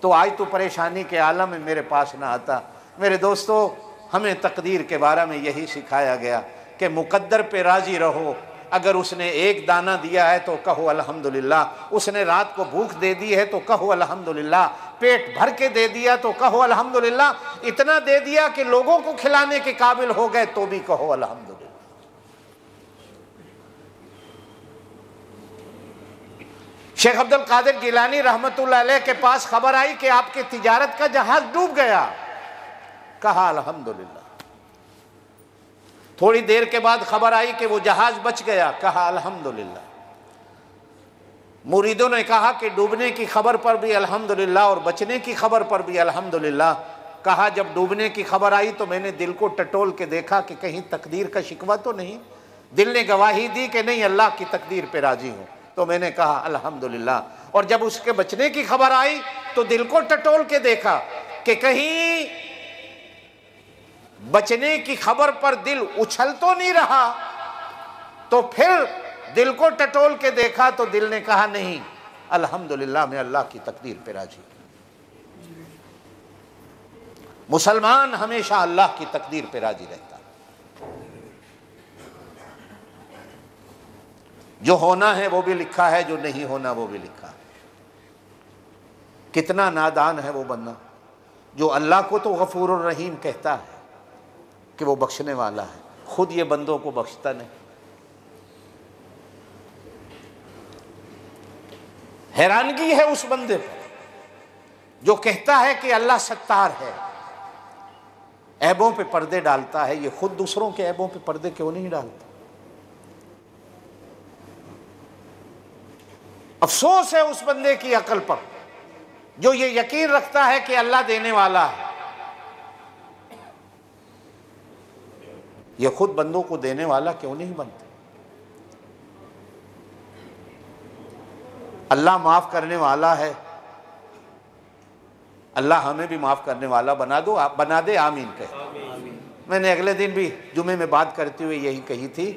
S5: तो आज तू परेशानी के आलम में मेरे पास ना आता। मेरे दोस्तों, हमें तकदीर के बारे में यही सिखाया गया कि मुकद्दर पे राज़ी रहो। अगर उसने एक दाना दिया है तो कहो अल्हम्दुलिल्लाह, उसने रात को भूख दे दी है तो कहो अल्हम्दुलिल्लाह, पेट भर के दे दिया तो कहो अल्हम्दुलिल्लाह, इतना दे दिया कि लोगों को खिलाने के काबिल हो गए तो भी कहो अल्हम्दुलिल्लाह। शेख अब्दुल कादिर गिलानी रहमतुल्लाह अलैह के पास खबर आई कि आपके तिजारत का जहाज डूब गया। कहा अल्हम्दुलिल्लाह। थोड़ी देर के बाद खबर आई कि वो जहाज बच गया। कहा अल्हम्दुलिल्लाह। मुरीदों ने कहा कि डूबने की खबर पर भी अल्हम्दुलिल्लाह और बचने की खबर पर भी अल्हम्दुलिल्लाह। कहा जब डूबने की खबर आई तो मैंने दिल को टटोल के देखा कि कहीं तकदीर का शिकवा तो नहीं। दिल ने गवाही दी कि नहीं, अल्लाह की तकदीर पे राजी हूं। तो मैंने कहा अल्हम्दुलिल्लाह। और जब उसके बचने की खबर आई तो दिल को टटोल के देखा कि कहीं बचने की खबर पर दिल उछल तो नहीं रहा। तो फिर दिल को टटोल के देखा तो दिल ने कहा नहीं, अल्हम्दुलिल्लाह, मैं अल्लाह की तकदीर पे राजी हूं। मुसलमान हमेशा अल्लाह की तकदीर पे राजी रहता। जो होना है वो भी लिखा है, जो नहीं होना वो भी लिखा है। कितना नादान है वो बंदा जो अल्लाह को तो गफूर और रहीम कहता है कि वो बख्शने वाला है, खुद ये बंदों को बख्शता नहीं। हैरानगी है उस बंदे पर जो कहता है कि अल्लाह सत्तार है, ऐबों पे पर्दे डालता है। ये खुद दूसरों के ऐबों पे पर्दे क्यों नहीं डालता? अफसोस है उस बंदे की अकल पर जो ये यकीन रखता है कि अल्लाह देने वाला है। ये खुद बंदों को देने वाला क्यों नहीं बनते? अल्लाह माफ करने वाला है, अल्लाह हमें भी माफ करने वाला बना दो, आप बना दे, आमीन कहे। मैंने अगले दिन भी जुमे में बात करते हुए यही कही थी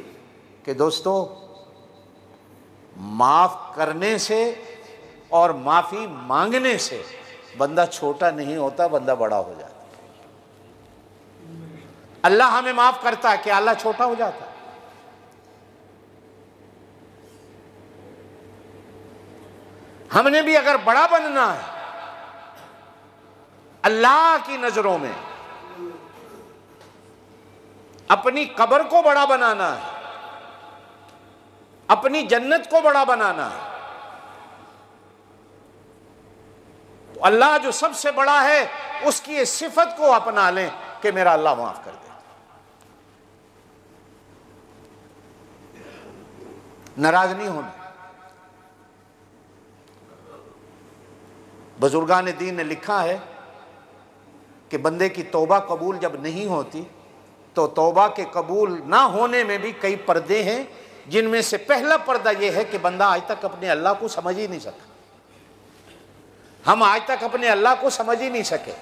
S5: कि दोस्तों, माफ करने से और माफी मांगने से बंदा छोटा नहीं होता, बंदा बड़ा हो जाता। अल्लाह हमें माफ करता है, क्या अल्लाह छोटा हो जाता? हमने भी अगर बड़ा बनना है अल्लाह की नजरों में, अपनी कब्र को बड़ा बनाना है, अपनी जन्नत को बड़ा बनाना है, तो अल्लाह जो सबसे बड़ा है उसकी इस सिफत को अपना लें कि मेरा अल्लाह माफ कर दे। नाराज नहीं होना। बुजुर्गान दीन ने लिखा है कि बंदे की तौबा कबूल जब नहीं होती तो तौबा के कबूल ना होने में भी कई पर्दे हैं, जिनमें से पहला पर्दा यह है कि बंदा आज तक अपने अल्लाह को समझ ही नहीं सका। हम आज तक अपने अल्लाह को समझ ही नहीं सके।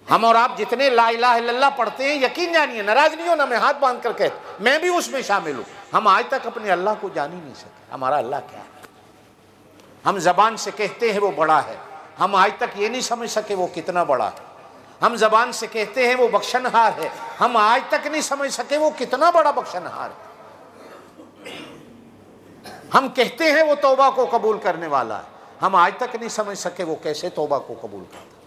S5: हम और आप जितने ला इलाहा इल्लल्लाह पढ़ते हैं, यकीन जानिए, नाराज नहीं होना, मैं हाथ बांध कर कहता, मैं भी उसमें शामिल हूं, हम आज तक अपने अल्लाह को जान ही नहीं सके। हमारा अल्लाह क्या है? हम जबान से कहते हैं वो बड़ा है, हम आज तक ये नहीं समझ सके वो कितना बड़ा है। हम जबान से कहते हैं वो बख्शनहार है, हम आज तक नहीं समझ सके वो कितना बड़ा बख्शनहार है। हम कहते हैं वो तौबा को कबूल करने वाला है, हम आज तक नहीं समझ सके वो कैसे तौबा को कबूल करता।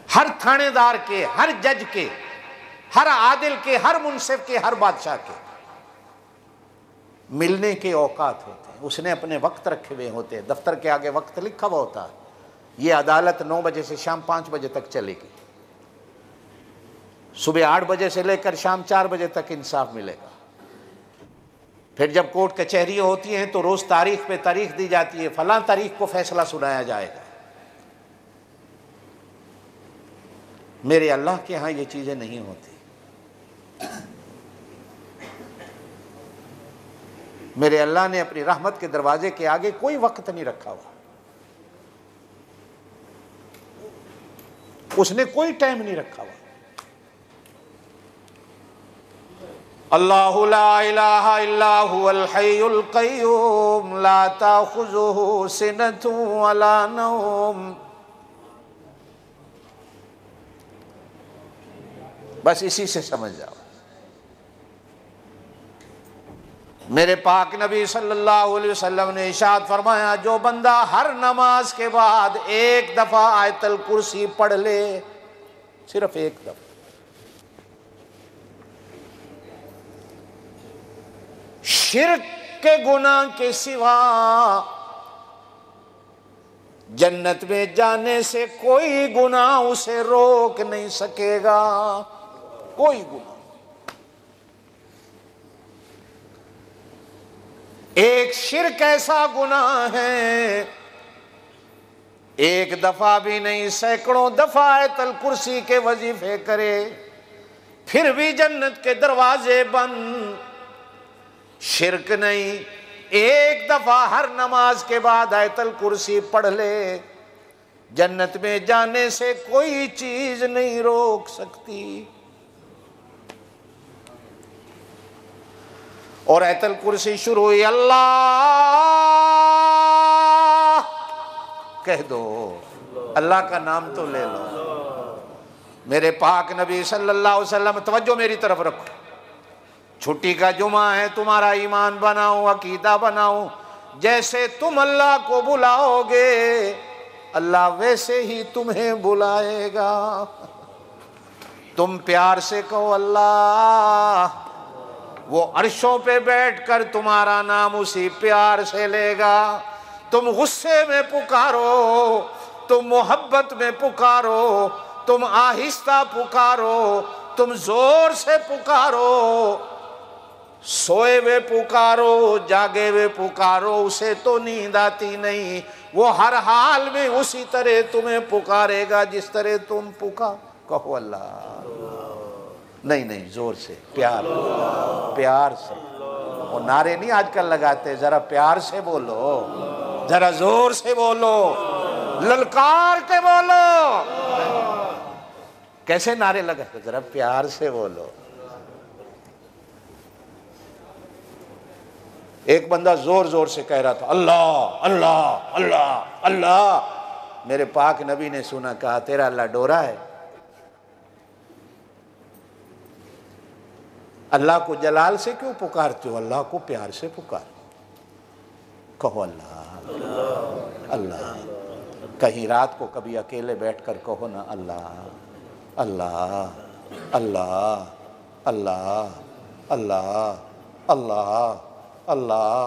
S5: हर थानेदार के, हर जज के, हर आदिल के, हर मुंसिफ के, हर बादशाह के मिलने के औकात होते हैं। उसने अपने वक्त रखे हुए होते हैं, दफ्तर के आगे वक्त लिखा हुआ होता है। ये अदालत 9 बजे से शाम 5 बजे तक चलेगी, सुबह 8 बजे से लेकर शाम 4 बजे तक इंसाफ मिलेगा। फिर जब कोर्ट कचहरियाँ होती हैं तो रोज़ तारीख पे तारीख दी जाती है, फलां तारीख को फैसला सुनाया जाएगा। मेरे अल्लाह के यहाँ ये चीज़ें नहीं होती। मेरे अल्लाह ने अपनी रहमत के दरवाजे के आगे कोई वक्त नहीं रखा हुआ, उसने कोई टाइम नहीं रखा हुआ। अल्लाहु ला इलाहा इल्ला हुवल हय्युल क़य्यूम ला ताख़ुज़ुहु सिनतुन वला नौम। बस इसी से समझ जाओ। मेरे पाक नबी सल्लल्लाहु अलैहि वसल्लम ने इरशाद फरमाया, जो बंदा हर नमाज के बाद एक दफ़ा आयतल कुर्सी पढ़ ले, सिर्फ एक दफ़ा, शिर्क के गुनाह के सिवा जन्नत में जाने से कोई गुनाह उसे रोक नहीं सकेगा, कोई गुनाह। एक शिर्क ऐसा गुनाह है, एक दफा भी नहीं सैकड़ों दफा आयतल कुर्सी के वजीफे करे फिर भी जन्नत के दरवाजे बंद। शिर्क नहीं, एक दफा हर नमाज के बाद आयतल कुर्सी पढ़ ले, जन्नत में जाने से कोई चीज नहीं रोक सकती। और आयतल कुर्सी शुरू हुई, अल्लाह कह दो, अल्लाह का नाम तो ले लो। मेरे पाक नबी सल्लल्लाहु अलैहि वसल्लम, तवज्जो मेरी तरफ रखो, छुट्टी का जुमा है, तुम्हारा ईमान बनाओ, अकीदा बनाओ। जैसे तुम अल्लाह को बुलाओगे अल्लाह वैसे ही तुम्हें बुलाएगा। तुम प्यार से कहो अल्लाह, वो अर्शों पे बैठकर तुम्हारा नाम उसी प्यार से लेगा। तुम गुस्से में पुकारो, तुम मोहब्बत में पुकारो, तुम आहिस्ता पुकारो, तुम जोर से पुकारो, सोए हुए पुकारो, जागे हुए पुकारो, उसे तो नींद आती नहीं, वो हर हाल में उसी तरह तुम्हें पुकारेगा जिस तरह तुम पुकार। कहो अल्लाह, नहीं नहीं, जोर से, प्यार प्यार से। वो नारे नहीं आजकल लगाते, जरा प्यार से बोलो, जरा जोर से बोलो, ललकार के बोलो। कैसे नारे लगाते? जरा प्यार से बोलो। एक बंदा जोर जोर से कह रहा था अल्लाह अल्लाह अल्लाह अल्लाह। मेरे पाक नबी ने सुना, कहा तेरा अल्लाह डोरा है? अल्लाह को जलाल से क्यों पुकारते हो? अल्लाह को प्यार से पुकार। कहो अल्लाह अल्लाह। कहीं रात को कभी अकेले बैठकर कहो ना अल्लाह अल्लाह अल्लाह अल्लाह अल्लाह अल्लाह अल्लाह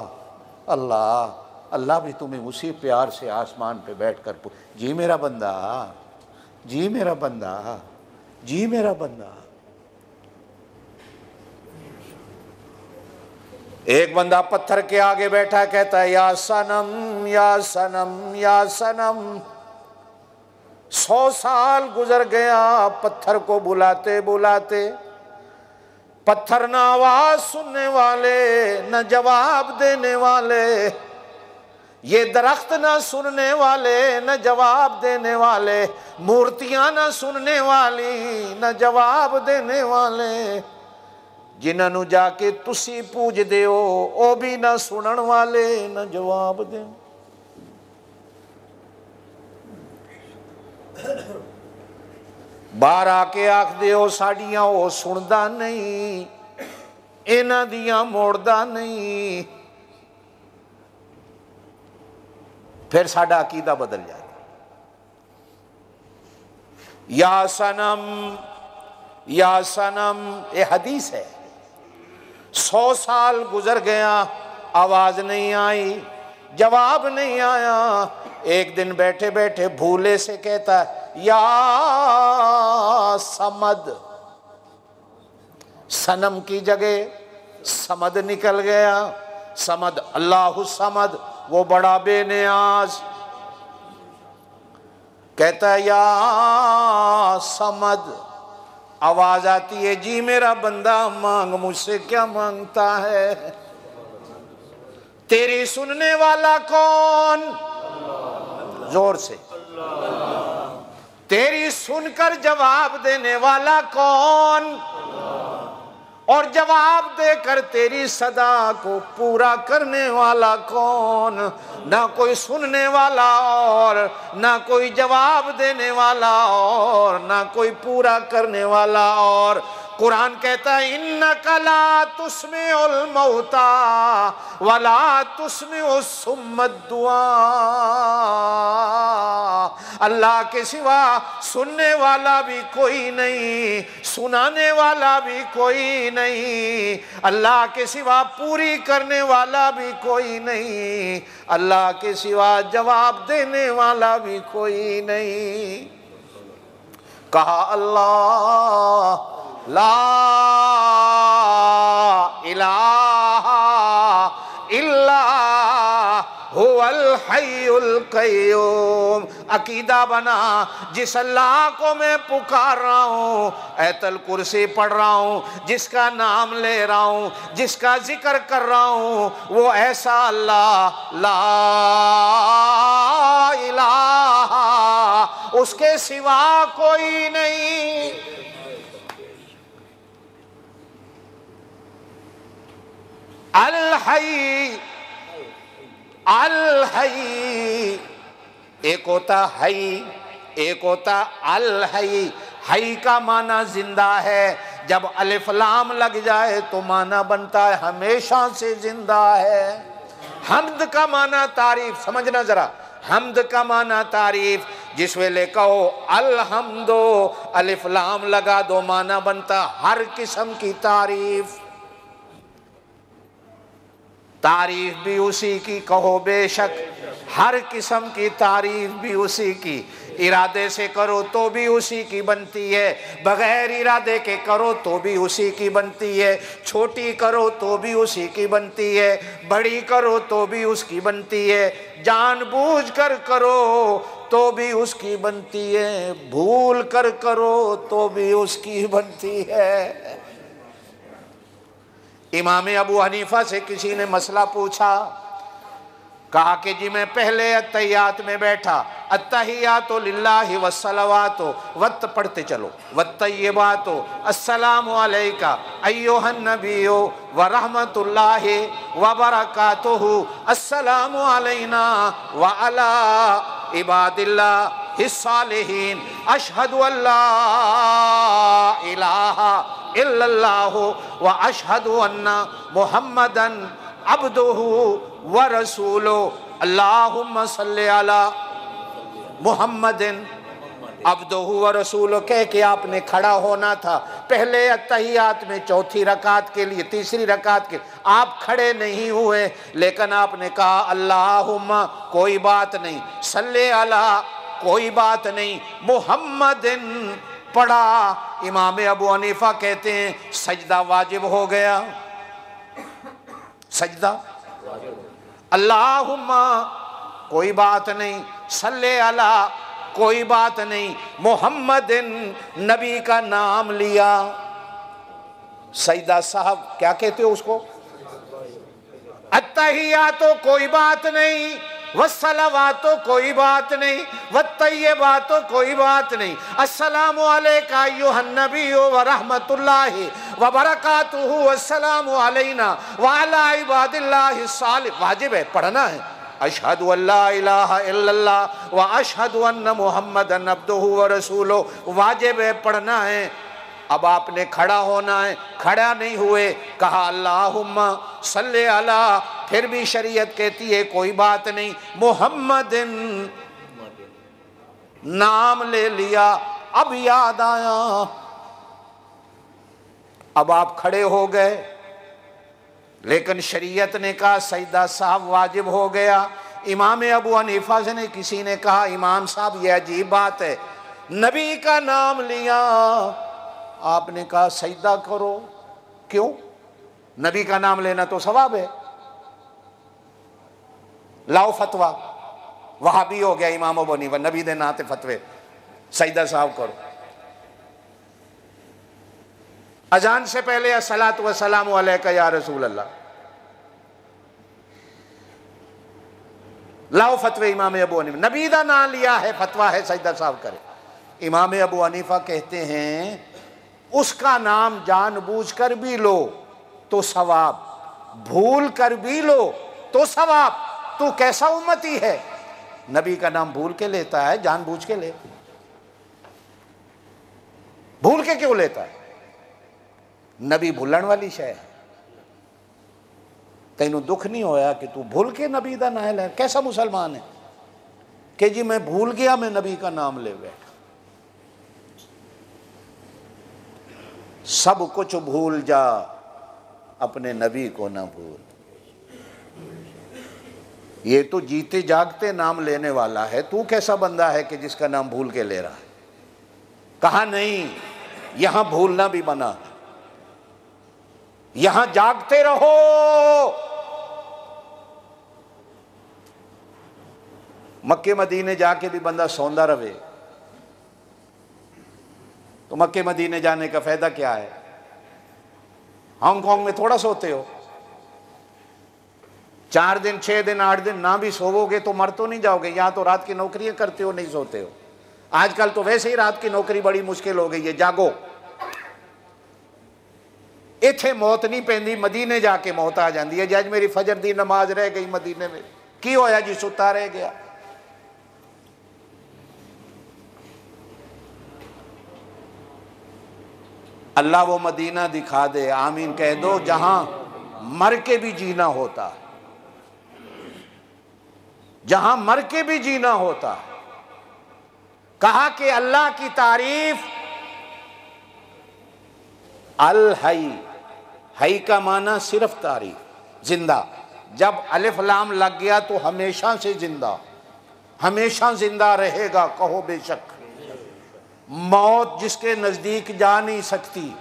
S5: अल्लाह। अल्लाह भी तुम्हें उसी प्यार से आसमान पे बैठकर जी मेरा बंदा, जी मेरा बंदा, जी मेरा बंदा। एक बंदा पत्थर के आगे बैठा, कहता है या सनम या सनम या सनम। 100 साल गुजर गया पत्थर को बुलाते बुलाते। पत्थर न आवाज सुनने वाले, न जवाब देने वाले, ये दरख्त न सुनने वाले, न जवाब देने वाले, मूर्तियां न सुनने वाली, न जवाब देने वाले, जिन्होंने जाके तुसी पूज दे ओ भी न सुनन वाले, न जवाब दे। बाहर आके आख दो साड़ियां वो सुनदा नहीं, इन्हां दियां मोड़दा नहीं, फिर साडा अकीदा बदल जाएगा। या सनम या सनम, ये हदीस है। 100 साल गुजर गया, आवाज नहीं आई, जवाब नहीं आया। एक दिन बैठे बैठे भूले से कहता है या समद। सनम की जगह समद निकल गया। समद, अल्लाहु समद, वो बड़ा बेनियाज। कहता है या समद। आवाज आती है जी मेरा बंदा, मांग मुझसे क्या मांगता है? तेरी सुनने वाला कौन? जोर से। तेरी सुनकर जवाब देने वाला कौन? और जवाब देकर तेरी सदा को पूरा करने वाला कौन? ना कोई सुनने वाला और ना कोई जवाब देने वाला और ना कोई पूरा करने वाला और। कुरान कहता है इन्नका ला तुस्मिउल मौता वला तुस्मिउस सुम्मद दुआ। अल्लाह के सिवा सुनने वाला भी कोई नहीं, सुनाने वाला भी कोई नहीं, अल्लाह के सिवा पूरी करने वाला भी कोई नहीं, अल्लाह के सिवा जवाब देने वाला भी कोई नहीं। कहा अल्लाह ला इलाहा इल्ला हुवल हय्युल क़य्यूम। अकीदा बना जिस अल्लाह को मैं पुकार रहा हूँ, आयतुल कुर्सी पढ़ रहा हूँ, जिसका नाम ले रहा हूँ, जिसका जिक्र कर रहा हूँ, वो ऐसा अल्लाह ला इलाहा उसके सिवा कोई नहीं। अल हई, अल हई, एक होता हई, एक होता अल हई। हई का माना जिंदा है, जब अलिफ लाम लग जाए तो माना बनता है हमेशा से जिंदा है। हम्द का माना तारीफ, समझना जरा, हम्द का माना तारीफ। जिस वेले कहो अल्हम्दो, अलिफ लाम लगा दो, माना बनता हर किस्म की तारीफ। तारीफ भी उसी की कहो बेशक, हर किस्म की तारीफ भी उसी की। इरादे से करो तो भी उसी की बनती है, बगैर इरादे के करो तो भी उसी की बनती है। छोटी करो तो भी उसी की बनती है, बड़ी करो तो भी उसकी बनती है। जानबूझ कर करो तो भी उसकी बनती है, भूल कर करो तो भी उसकी बनती है। इमाम अबू हनीफा से किसी ने मसला पूछा, कहा कि जी मैं पहले अत्तहियात में बैठा, अत्तहियातो लिल्लाहि वस्सलवातो, वत्त पढ़ते चलो, वत्तय्यिबातो, अस्सलामु अलैका अय्युहन नबियो व रहमतुल्लाहि व बरकातुहु, अस्सलामु अलैना व अला इबादिल्लाहि सालिहीन, अशहदु अल्ला इलाहा इल्लल्लाहु व अशहदु अन्ना मुहम्मदन अब्दुहु व रसूलो, अल्लाहुम्मा सल्ली अला मुहम्मदिन अब्दुहु व रसूलो कह के आपने खड़ा होना था। पहले अत्तहियात में चौथी रकात के लिए, तीसरी रकात के आप खड़े नहीं हुए, लेकिन आपने कहा अल्लाहुम्मा कोई बात नहीं, सल्ले अला कोई बात नहीं, मुहम्मदिन पढ़ा। इमाम अबू हनीफा कहते हैं सजदा वाजिब हो गया, सजदा। अल्लाहुम्मा कोई बात नहीं, सल्ले अला कोई बात नहीं, मुहम्मदिन नबी का नाम लिया। सजदा साहब क्या कहते हो उसको? अत्तहियातो कोई बात नहीं, वस्सलावातो कोई बात नहीं, वत्तय्यिबातो कोई बात नहीं, अस्सलामु अलैका अय्युहन नबियो व रहमतुल्लाहि व बरकातुहु, अस्सलामु अलैना व अला इबादिल्लाहि सालिह। वाजिब है, पढ़ना है। अशहदु अल्ला इलाहा इल्लल्लाह व अशहदु अन्ना मुहम्मदन अब्दुहु व रसूलुहु, वाजिब है, पढ़ना है। अब आपने खड़ा होना है, खड़ा नहीं हुए, कहा अल्लाहुम्मा सल्ले अला, फिर भी शरीयत कहती है कोई बात नहीं, मुहम्मदिन नाम ले लिया। अब याद आया, अब आप खड़े हो गए, लेकिन शरीयत ने कहा सजदा साहब वाजिब हो गया। इमाम अबू हनीफा से ने किसी ने कहा इमाम साहब यह अजीब बात है, नबी का नाम लिया, आपने कहा सजदा करो, क्यों? नबी का नाम लेना तो सवाब है। लाओ फतवा, वहां भी हो गया इमाम अबू हनीफा, नबी दे नाते फतवे, सजदा साहब करो। अजान से पहले अस्सलातु वस्सलामु अलैका या रसूल अल्लाह, लाओ फतवे इमाम अबू हनीफा, नबी दा नाम लिया है, फतवा है, सजदा साहब करे। इमाम अबू हनीफा कहते हैं उसका नाम जानबूझकर भी लो तो सवाब, भूल कर भी लो तो सवाब। तू कैसा उम्मती है, नबी का नाम भूल के लेता है, जानबूझ के ले, भूल के क्यों लेता है? नबी भुलन वाली शय है। तेनू दुख नहीं होया कि तू भूल के नबी का नाम ले? कैसा मुसलमान है कि जी मैं भूल गया, मैं नबी का नाम ले बैठा। सब कुछ भूल जा, अपने नबी को ना भूल। ये तो जीते जागते नाम लेने वाला है, तू कैसा बंदा है कि जिसका नाम भूल के ले रहा है? कहा नहीं, यहां भूलना भी मना, यहां जागते रहो। मक्के मदीने जाके भी बंदा सौंदा रहे तो मक्के मदीने जाने का फायदा क्या है? हांगकांग में थोड़ा सोते हो, 4 दिन 6 दिन 8 दिन ना भी सोवोगे तो मर तो नहीं जाओगे। यहां तो रात की नौकरियां करते हो, नहीं सोते हो। आजकल तो वैसे ही रात की नौकरी बड़ी मुश्किल हो गई है, जागो। इत्थे मौत नहीं पैंदी, मदीने जाके मौत आ जाती है। जी अज मेरी फजर दी नमाज रह गई मदीने में, की होया जी? सुता रह गया। अल्लाह वो मदीना दिखा दे, आमीन कह दो, जहां मर के भी जीना होता, जहां मर के भी जीना होता। कहा कि अल्लाह की तारीफ, अल हई, हई का माना सिर्फ तारीफ, जिंदा। जब अलिफ लाम लग गया तो हमेशा से जिंदा, हमेशा जिंदा रहेगा, कहो बेशक। मौत जिसके नजदीक जा नहीं सकती,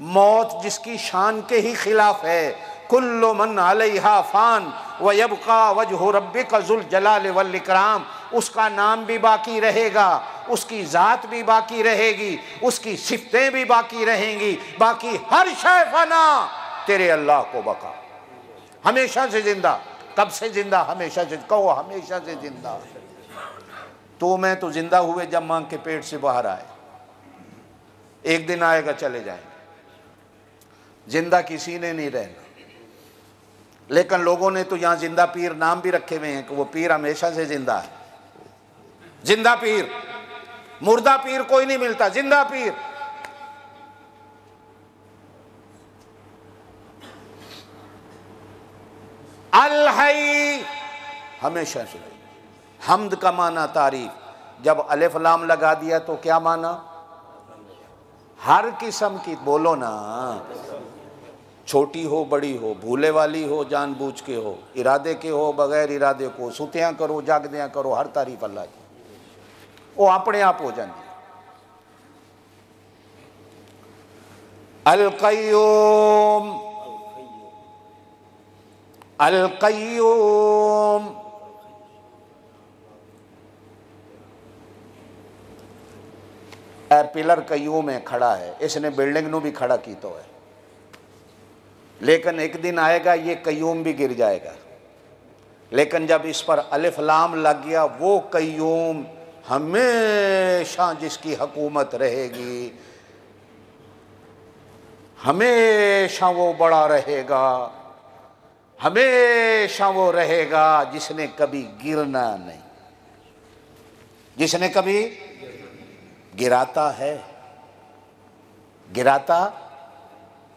S5: मौत जिसकी शान के ही खिलाफ है। कुल्लु मन अलैहा फान व यबका वजहु रब्बिका जुल जलाल वल इकराम। उसका नाम भी बाकी रहेगा, उसकी ज़ात भी बाकी रहेगी, उसकी सिफतें भी बाकी रहेंगी, बाकी हर शय फना, तेरे अल्लाह को बका। हमेशा से जिंदा। कब से जिंदा? हमेशा से। कहो हमेशा से जिंदा। तो मैं तो जिंदा हुए जब मां के पेट से बाहर आए। एक दिन आएगा चले जाएंगे, जिंदा किसी ने नहीं रहना। लेकिन लोगों ने तो यहां जिंदा पीर नाम भी रखे हुए हैं कि वो पीर हमेशा से जिंदा है। जिंदा पीर, मुर्दा पीर कोई नहीं मिलता, जिंदा पीर। अल हई, हमेशा से। हम्द का माना तारीफ। जब अलिफ लाम लगा दिया तो क्या माना? हर किस्म की, बोलो ना, छोटी हो बड़ी हो, भूले वाली हो जानबूझ के हो, इरादे के हो बगैर इरादे को, सुतियां करो जागदियां करो, हर तारीफ अल्लाह की वो अपने आप हो जाती। अल कय्यूम, अल कय्यूम, पिलर कय्यूम में खड़ा है, इसने बिल्डिंग नू भी खड़ा की तो है। लेकिन एक दिन आएगा ये कय्यूम भी गिर जाएगा। लेकिन जब इस पर अलिफ लाम लग गया, वो कय्यूम हमेशा जिसकी हुकूमत रहेगी, हमेशा वो बड़ा रहेगा, हमेशा वो रहेगा, जिसने कभी गिरना नहीं, जिसने कभी गिराता है, गिराता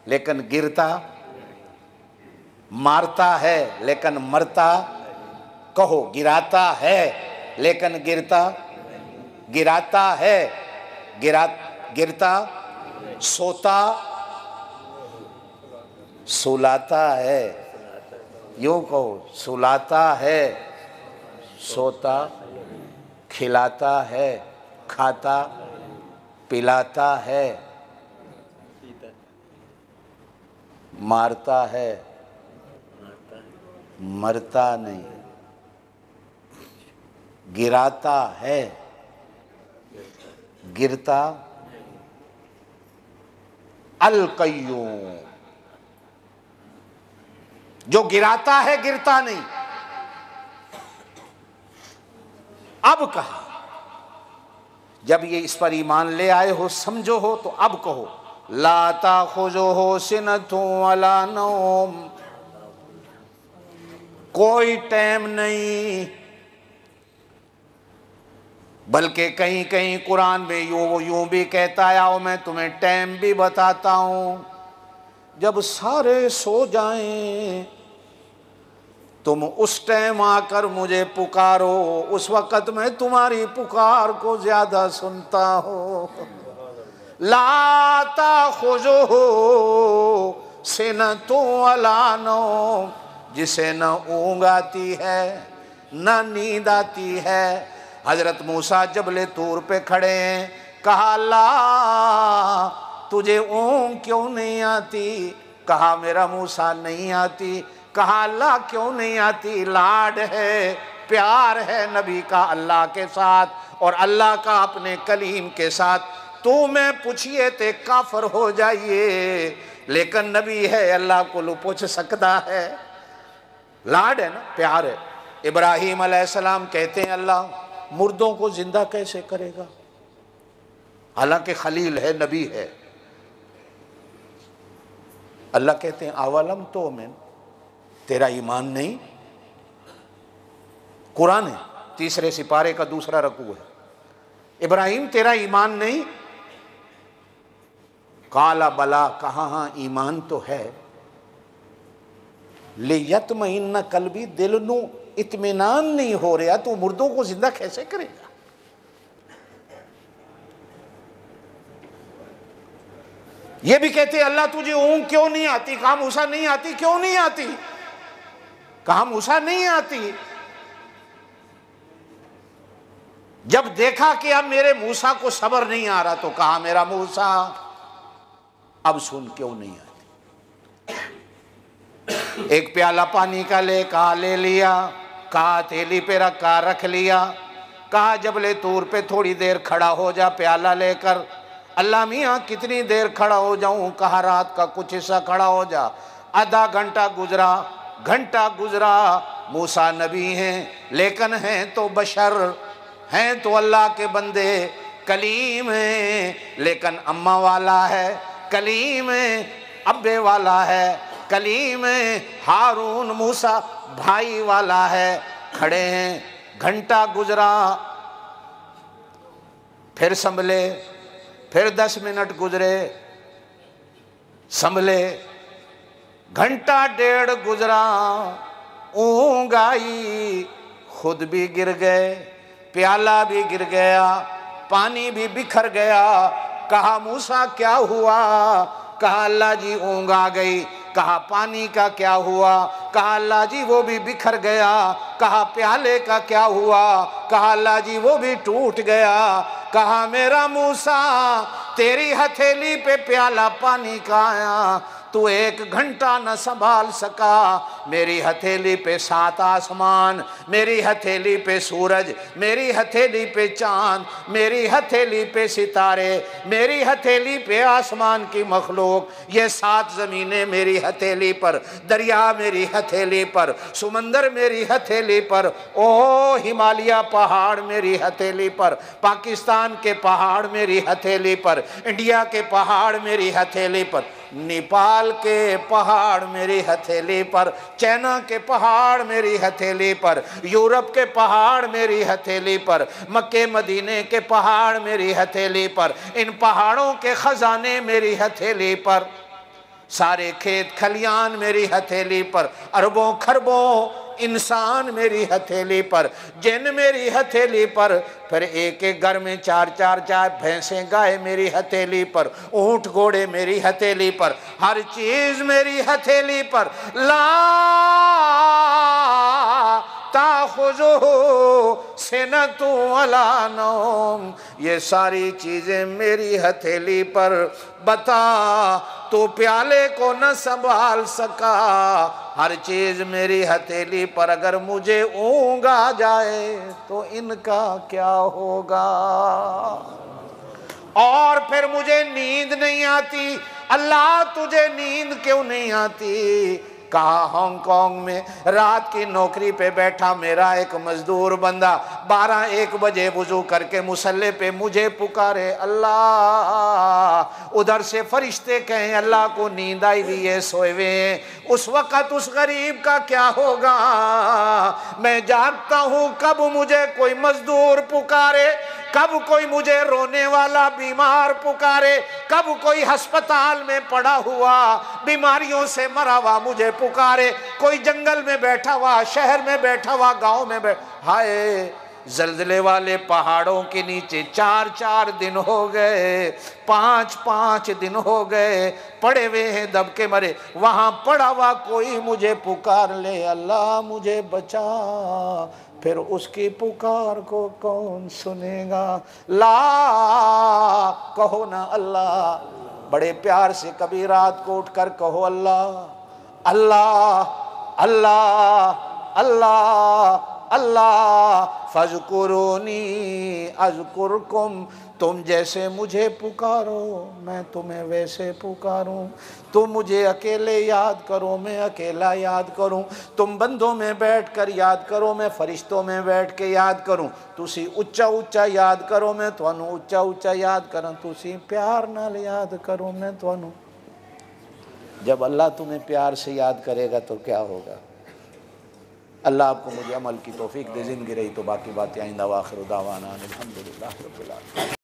S5: लेकिन गिरता, मारता है लेकिन मरता। कहो गिराता है लेकिन गिरता, गिराता है गिरता, सोता सुलाता है, यूं कहो सुलाता है, सोता, खिलाता है, खाता, पिलाता है, मारता है, मरता नहीं, गिराता है, गिरता। अल कय्यूम, जो गिराता है गिरता नहीं। अब कहा, जब ये इस पर ईमान ले आए हो, समझो हो, तो अब कहो ला ताखुज़ुहु सिनतुन वला नौम, कोई टाइम नहीं। बल्कि कहीं कहीं कुरान में यूं भी कहता है, आओ मैं तुम्हें टाइम भी बताता हूं। जब सारे सो जाएं तुम उस टाइम आकर मुझे पुकारो, उस वक़्त मैं तुम्हारी पुकार को ज्यादा सुनता हूँ। लाता खुजो से न तो अलानो, जिसे न ऊँग आती है न नींद आती है। हजरत मूसा जबले तूर पे खड़े हैं, कहा अल्लाह तुझे ऊँग क्यों नहीं आती? कहा मेरा मूसा नहीं आती। कहा अल्लाह क्यों नहीं आती? लाड है, प्यार है नबी का अल्लाह के साथ और अल्लाह का अपने कलीम के साथ। तो मैं पूछिए ते काफर हो जाइए, लेकिन नबी है अल्लाह को लो पूछ सकता है। लाड है ना, प्यार है। इब्राहीम अलैहिस्सलाम कहते हैं अल्लाह मुर्दों को जिंदा कैसे करेगा? हालांकि खलील है, नबी है। अल्लाह कहते हैं अवलम तो मैं, तेरा ईमान नहीं? कुरान है, 3 सिपारे का 2 रकू है। इब्राहिम तेरा ईमान नहीं? काला बला, कहा हाँ ईमान तो है। ले यतमइन्ना कल्बी, दिल नू इत्मीनान नहीं हो रहा, तू मुर्दों को जिंदा कैसे करेगा? ये भी कहते अल्लाह तुझे ऊँग क्यों नहीं आती? कहा मूसा नहीं आती। क्यों नहीं आती? कहा मूसा नहीं आती। जब देखा कि अब मेरे मूसा को सब्र नहीं आ रहा तो कहा मेरा मूसा अब सुन क्यों नहीं आती। एक प्याला पानी का ले, कहा ले लिया। कहा थैली पे रखा, रख लिया। कहा जबले तूर पे थोड़ी देर खड़ा हो जा प्याला लेकर। अल्लाह मियाँ कितनी देर खड़ा हो जाऊं? कहा रात का कुछ हिस्सा खड़ा हो जा। आधा घंटा गुजरा, घंटा गुजरा। मूसा नबी हैं लेकिन हैं तो बशर, हैं तो अल्लाह के बंदे। कलीम हैं लेकिन अम्मा वाला है, कलीम है अब्बे वाला है, कलीम है हारून मूसा भाई वाला है। खड़े हैं, घंटा गुजरा, फिर संभले, फिर 10 मिनट गुजरे, संभले, घंटा डेढ़ गुजरा, ऊँग आई, खुद भी गिर गए, प्याला भी गिर गया, पानी भी बिखर गया। कहा मूसा क्या हुआ? कहा अल्लाह जी ऊँग आ गई। कहा पानी का क्या हुआ? कहा अल्लाह जी वो भी बिखर गया। कहा प्याले का क्या हुआ? कहा अल्लाह जी वो भी टूट गया। कहा मेरा मूसा तेरी हथेली पे प्याला पानी का आया, तू 1 घंटा न संभाल सका। मेरी हथेली पे 7 आसमान, मेरी हथेली पे सूरज, मेरी हथेली पे चांद, मेरी हथेली पे सितारे, मेरी हथेली पे आसमान की मखलूक, ये 7 ज़मीनें मेरी हथेली पर, दरिया मेरी हथेली पर, समंदर मेरी हथेली पर, ओ हिमालय पहाड़ मेरी हथेली पर, पाकिस्तान के पहाड़ मेरी हथेली पर, इंडिया के पहाड़ मेरी हथेली पर, नेपाल के पहाड़ मेरी हथेली पर, चाइना के पहाड़ मेरी हथेली पर, यूरोप के पहाड़ मेरी हथेली पर, मक्के मदीने के पहाड़ मेरी हथेली पर, इन पहाड़ों के खजाने मेरी हथेली पर, सारे खेत खलियान मेरी हथेली पर, अरबों खरबों इंसान मेरी हथेली पर, जिन मेरी हथेली पर, फिर एक एक घर में 4-4 भैंसें गाय मेरी हथेली पर, ऊंट घोड़े मेरी हथेली पर, हर चीज मेरी हथेली पर। ला ताखुज़ो सिनतु वला नौम, ये सारी चीजें मेरी हथेली पर। बता तो प्याले को न संभाल सका, हर चीज मेरी हथेली पर, अगर मुझे ऊँग आ जाए तो इनका क्या होगा। और फिर मुझे नींद नहीं आती। अल्लाह तुझे नींद क्यों नहीं आती? कहा हांगकांग में रात की नौकरी पे बैठा मेरा एक मजदूर बंदा 12-1 बजे वुजू करके मुसल्ले पे मुझे पुकारे अल्लाह। उधर से फरिश्ते कहें अल्लाह को नींद आई हुई है, सोए हुए हैं। उस वक़्त उस गरीब का क्या होगा? मैं जानता हूँ कब मुझे कोई मजदूर पुकारे, कब कोई मुझे रोने वाला बीमार पुकारे, कब कोई अस्पताल में पड़ा हुआ बीमारियों से मरा हुआ मुझे पुकारे, कोई जंगल में बैठा हुआ, शहर में बैठा हुआ, गांव में हाय जल्जले वाले पहाड़ों के नीचे 4-4 दिन हो गए, 5-5 दिन हो गए, पड़े हुए हैं दब के मरे। वहां पड़ा हुआ कोई मुझे पुकार ले अल्लाह मुझे बचा, फिर उसकी पुकार को कौन सुनेगा? ला कहो ना अल्लाह, बड़े प्यार से कभी रात को उठकर कहो अल्लाह अल्लाह अल्लाह अल्लाह अल्लाह फज़कुरूनी अज़कुरकुम। तुम जैसे मुझे पुकारो मैं तुम्हें वैसे पुकारूं, तुम मुझे अकेले याद करो मैं अकेला याद करूं, तुम बंदों में बैठ कर याद करो मैं फरिश्तों में बैठ के याद करूं, तुसी उच्चा उच्चा याद करो मैं तुहानू उच्चा उच्चा याद करूं, तुसी प्यार नाल याद करो मैं तुहानू। जब अल्लाह तुम्हें प्यार से याद करेगा तो क्या होगा? अल्लाह आपको मुझे अमल की तौफीक दे। ज़िंदगी रही तो बाकी बातें आइंदा। व आखिर दावाना अनिल हम्दुलिल्लाहि रब्बिल आलमीन।